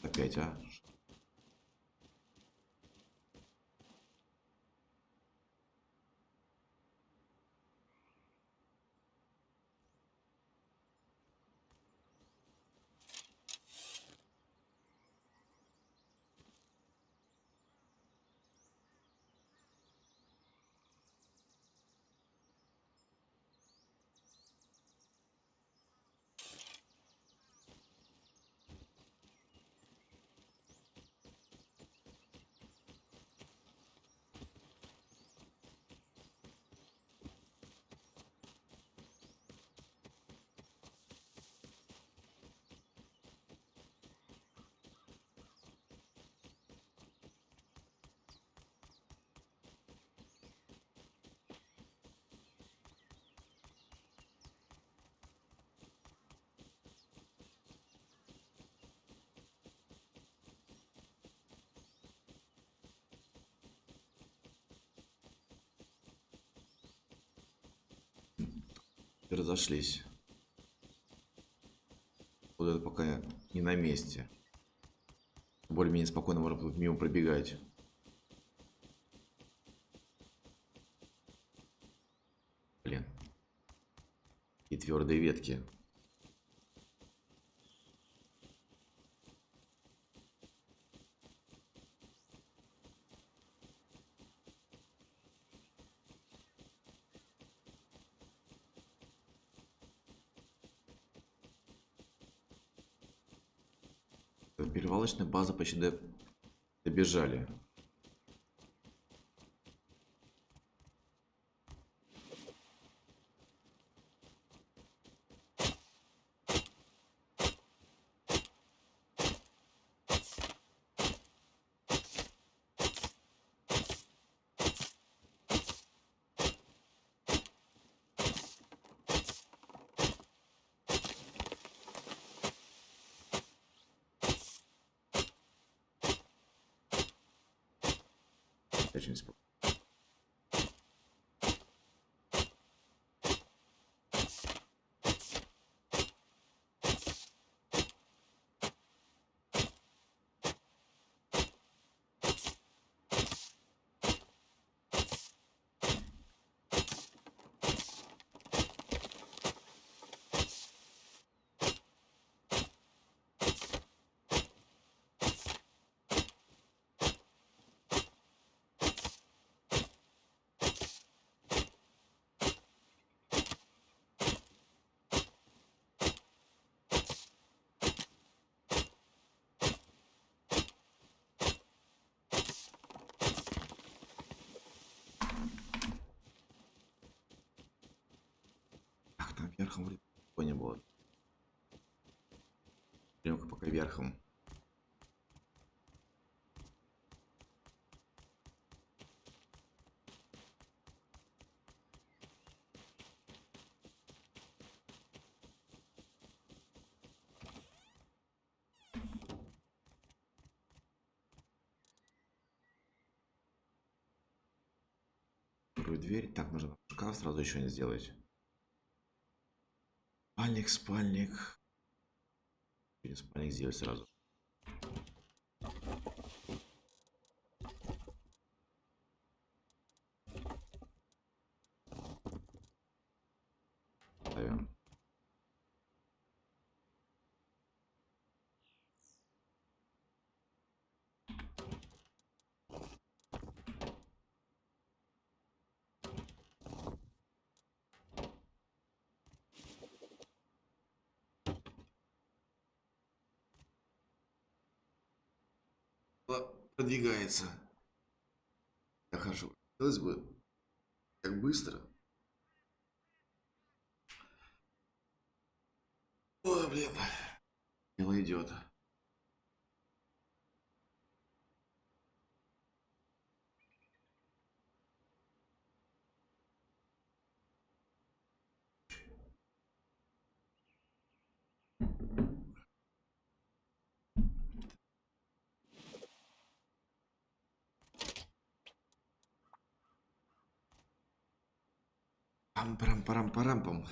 Опять, а? Разошлись. Вот это пока не на месте. Более-менее спокойно можно тут мимо пробегать. Блин. И твердые ветки. Перевалочная база почти добежали. Очень спокойно. Ах, там верхом вроде не было. Прям пока верхом. Вторую дверь. Так, нужно шкаф сразу еще не сделать. Спальник, спальник. Спальник сделать сразу. Продвигается. Так хорошо. Хотелось бы так быстро. Ой, блин. Дело идет. Пам-парам-парам-парам-пам.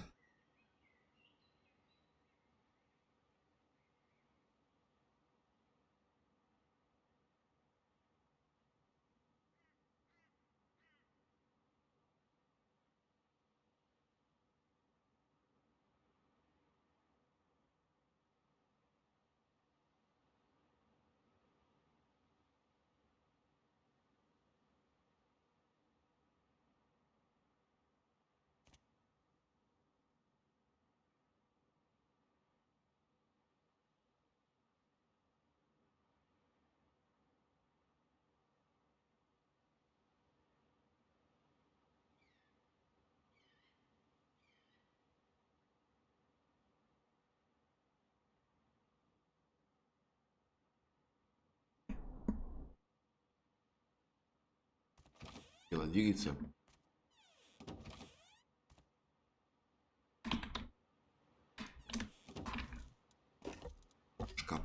Дело двигается. Шкаф.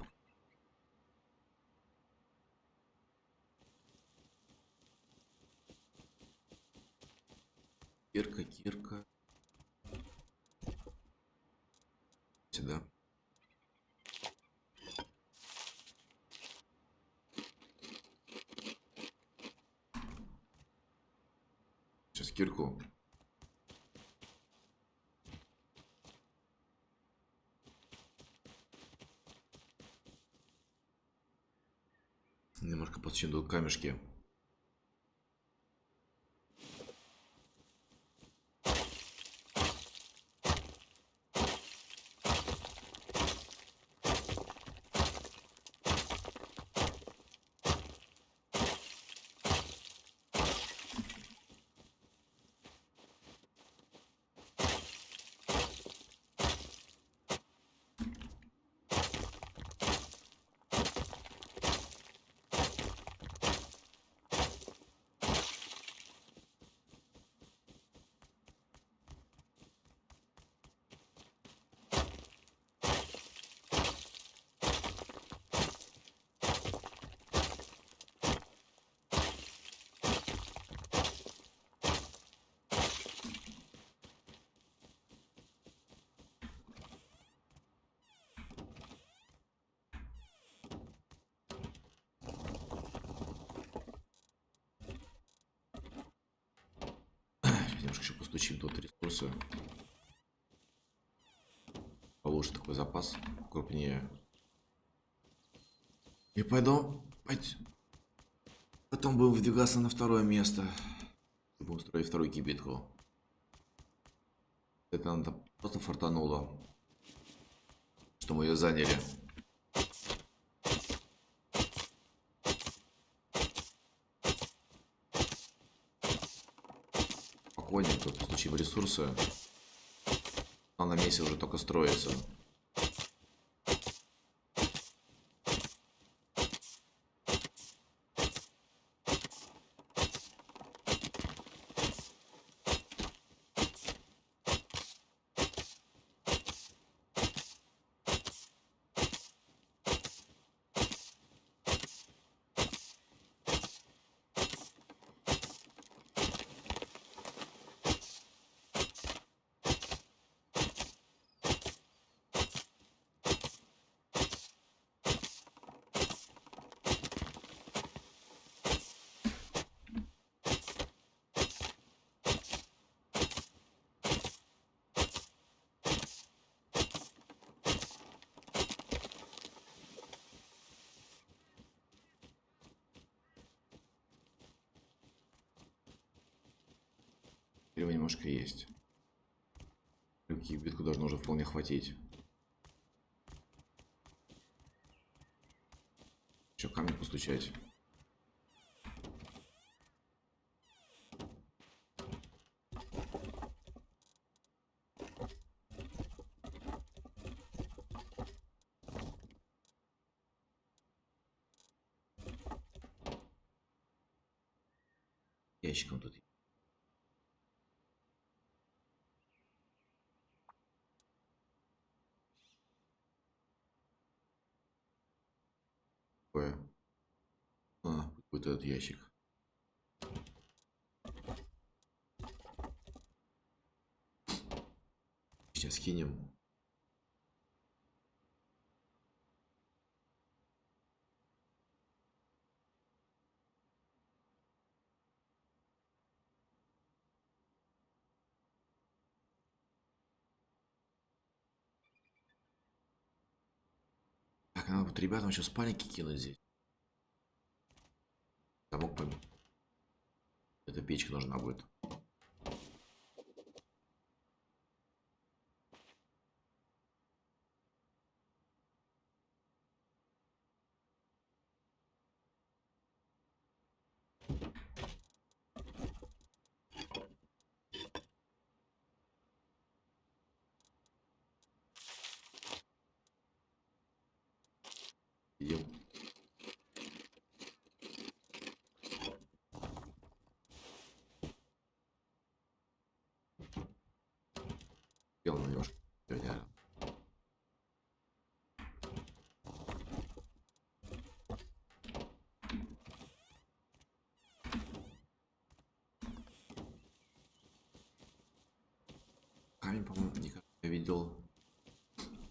Кирка, кирка. Сюда. Сейчас кирку. Немножко подсчитаю камешки. Немножко еще постучим тут ресурсы. Получше такой запас, крупнее. И потом будем выдвигаться на второе место. Будем строить вторую кибитку. Это надо просто фартануло, что мы ее заняли. Спокойненько постучим ресурсы. А на месте уже только строится. Его немножко есть. Кибитку должно уже вполне хватить. Че, камень постучать? Ящиком тут. Какое? Какой-то этот ящик. Сейчас кинем. Так, надо вот ребятам сейчас паники кинуть здесь. Замок помимо. Эта печка нужна будет. Идем. Сделаем немножко. Сегодня. Камень, по-моему, никак не видел.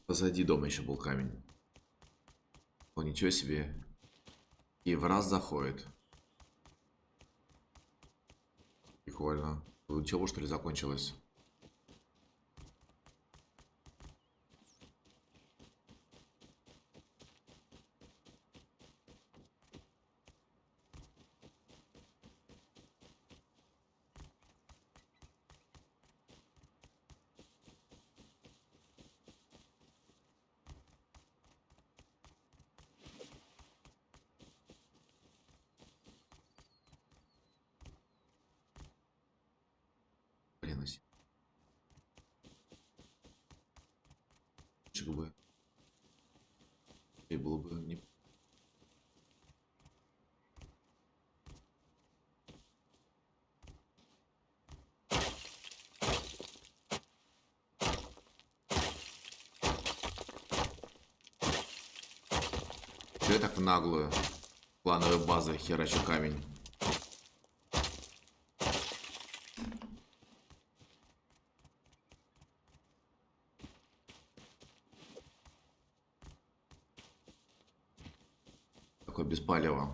Позади дома еще был камень. О, ничего себе. И в раз заходит. Прикольно. Чего, что ли, закончилось? Блин, лучше бы. И было бы не... Че я так в наглую? Плановая база, херачу камень. Такой без палева.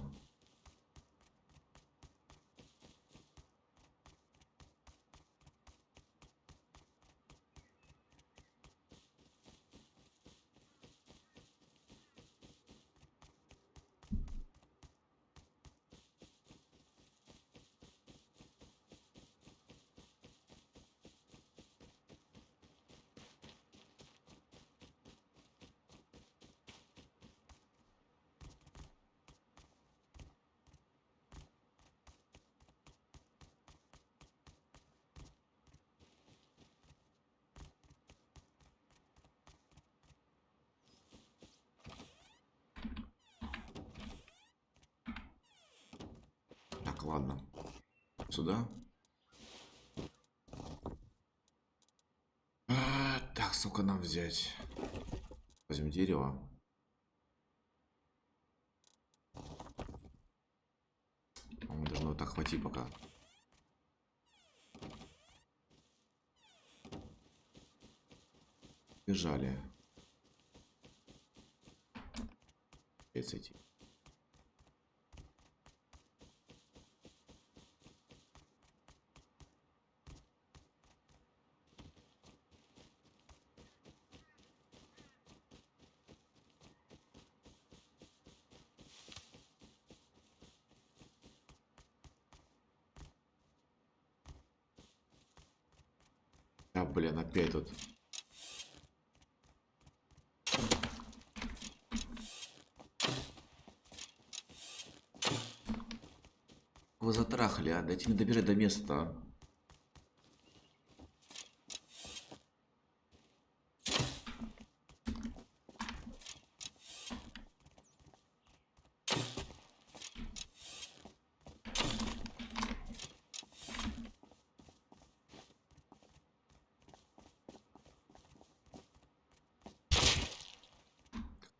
Так, ладно. Сюда. Так, сука, нам взять. Возьмем дерево. По-моему, должно вот так хватить пока. Бежали. Эти. Да, блин, опять тут. вы затрахали, а? Дайте мне добежать до места, а?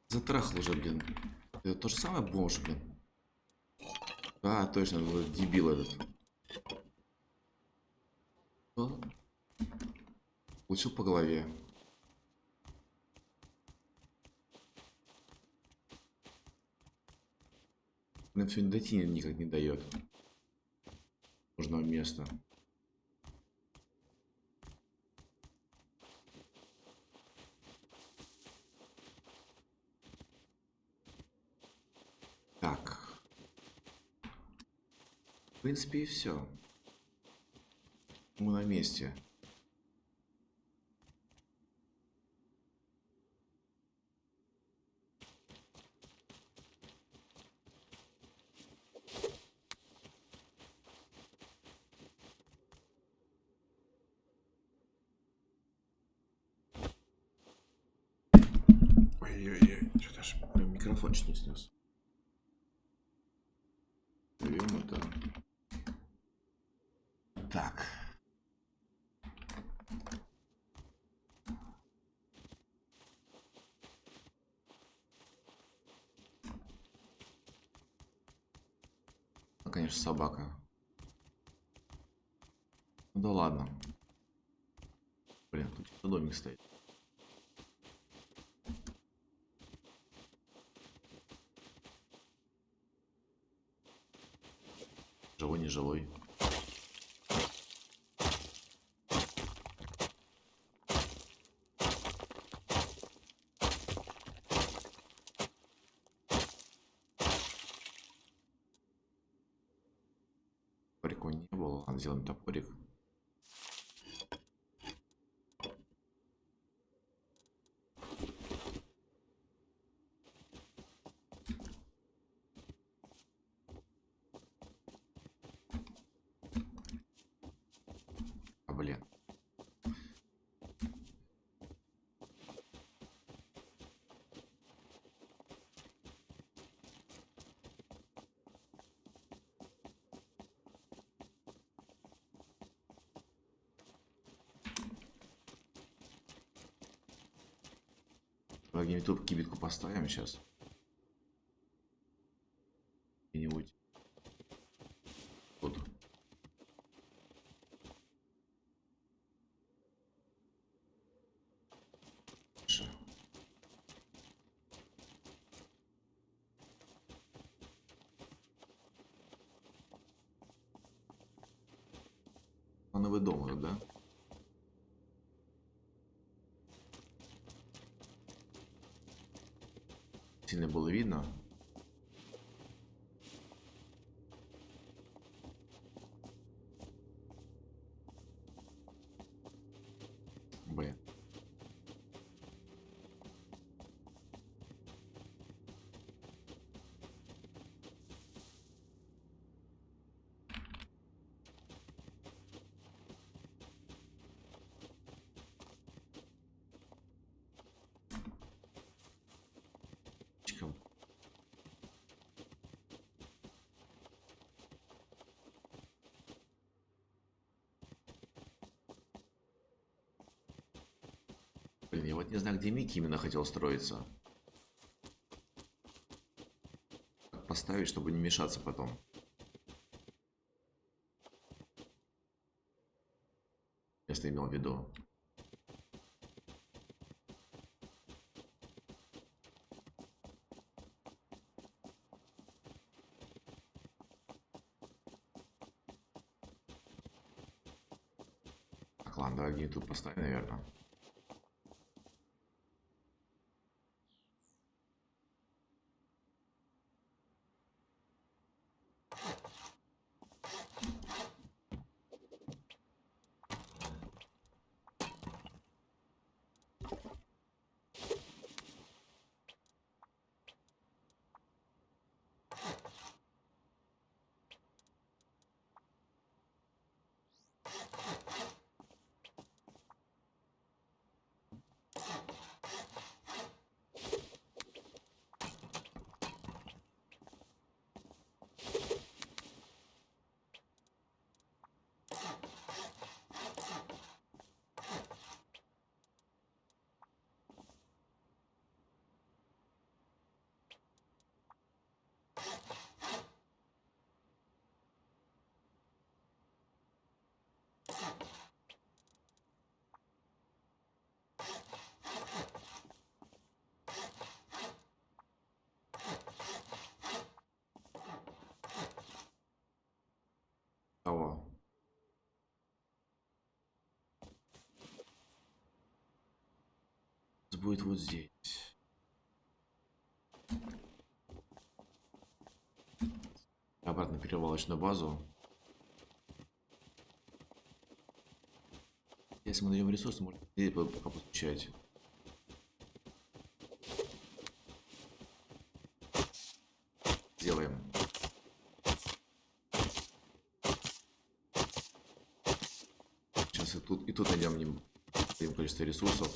Затрахал уже, блин. Это то же самое бомж, блин. А, точно, вот дебил этот. Что? Получил по голове. Блин, все не дойти никак не дает. Нужного места. Так. В принципе, и все. Мы на месте. Ой-ой-ой, что-то аж микрофон чуть не снес. Берем это. Так. Ну, конечно, собака. Ну да ладно. Блин, тут что домик стоит. Живой, не живой. Топорика не было. Надо сделать топорик. А, блин. Где-нибудь тут кибитку поставим сейчас. Где-нибудь тут. Новый дом, да? Сильно было видно. Блин. Чиком. Блин, я вот не знаю, где Микки именно хотел строиться. Как поставить, чтобы не мешаться потом. Место имел в виду. Так, ладно, давай где тут поставим, наверное. Того. Будет вот здесь. Обратно перевалочную базу. Если мы даем ресурсы, можно пока подключать. Сделаем. Сейчас и тут найдем количество ресурсов.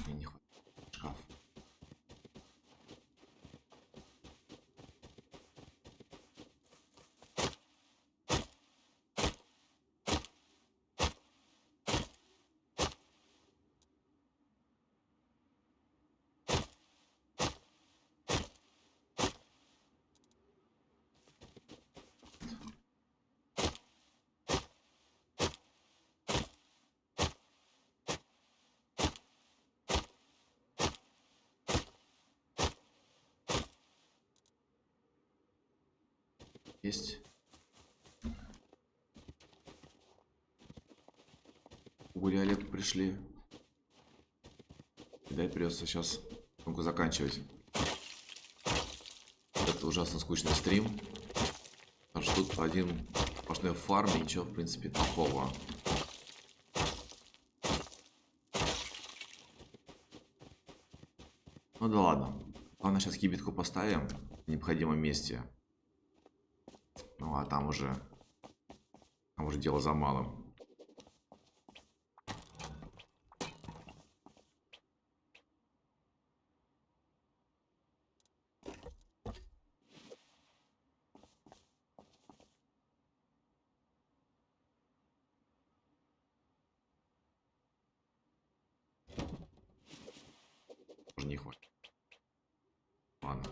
Мне не хватит. Шкаф. Есть. Гуляли, пришли. Видать, придется сейчас много заканчивать. Это ужасно скучный стрим. Потому что тут один сплошной фарм, и ничего, в принципе, такого. Ну да ладно. Главное, сейчас кибитку поставим в необходимом месте. Ну а там уже дело за малым. Уже не хватит. Ладно.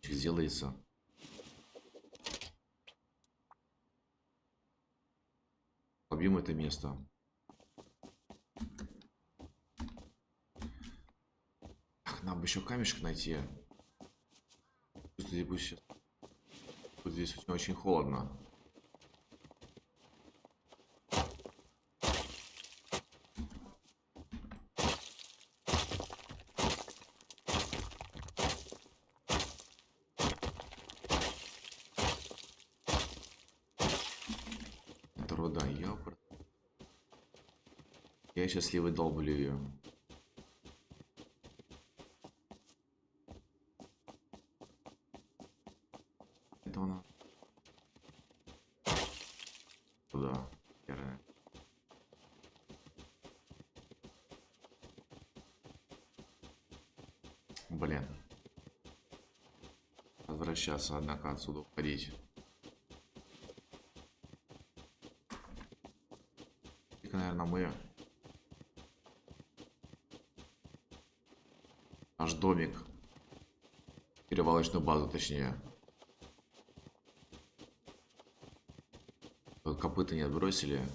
Сделается. Побьем это место. Нам бы еще камешек найти. Здесь будет сейчас. Вот здесь очень холодно. Это руда, я счастливый долблю ее. Это она. Туда. Блин. Возвращаться, однако, отсюда уходить. И, наверное, мы наш домик, перевалочную базу, точнее. Копыта не отбросили.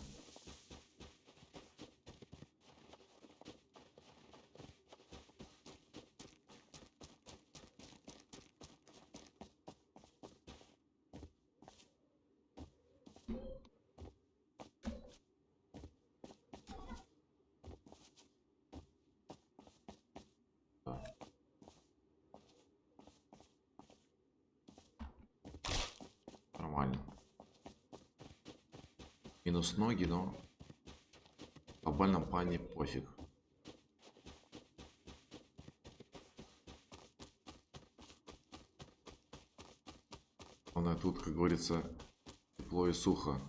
Нормально. Минус ноги, но в глобальном плане пофиг. Она тут, как говорится, тепло и сухо.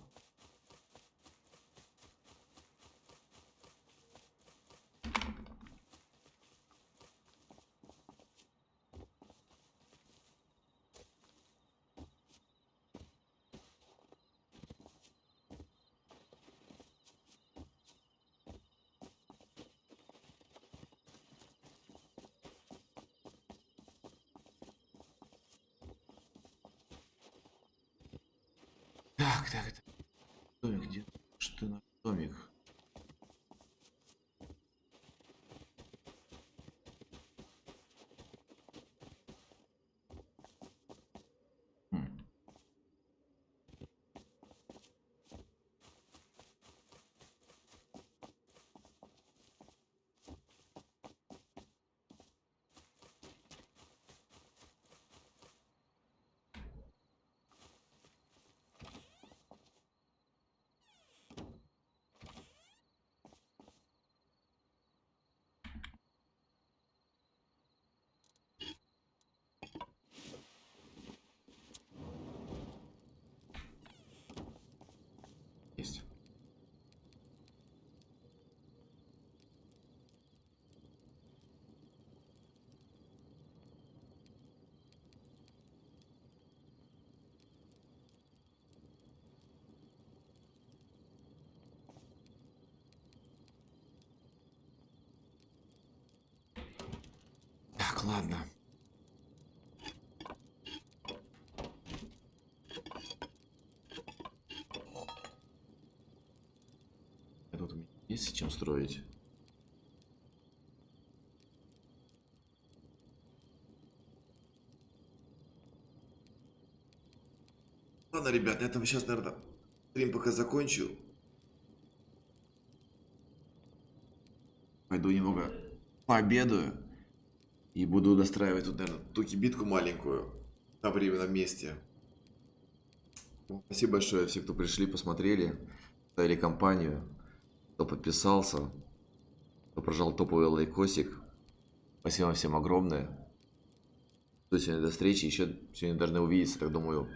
Так. Домик, где? Что наш домик? Хм. Есть. Так, ладно. Тут у меня есть чем строить. Ладно, ребят, на этом сейчас, наверное, стрим пока закончу. Пойду немного пообедаю. И буду достраивать тут, наверное, ту кибитку маленькую на временном месте. Спасибо большое всем, кто пришли, посмотрели, ставили компанию, кто подписался, кто прожал топовый лайкосик. Спасибо вам всем огромное. Сегодня до встречи. Еще сегодня должны увидеться, так думаю,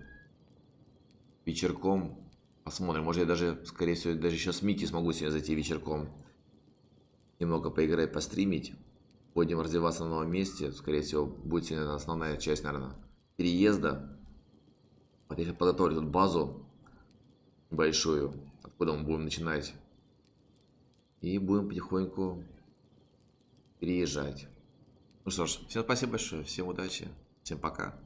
вечерком. Посмотрим. Может, я даже, скорее всего, даже еще с Мити смогу сегодня зайти вечерком. Немного поиграть, постримить. Будем развиваться на новом месте. Скорее всего, будет сегодня основная часть, наверное, переезда. Вот если подготовлю тут базу большую, откуда мы будем начинать. И будем потихоньку переезжать. Ну что ж, всем спасибо большое, всем удачи, всем пока.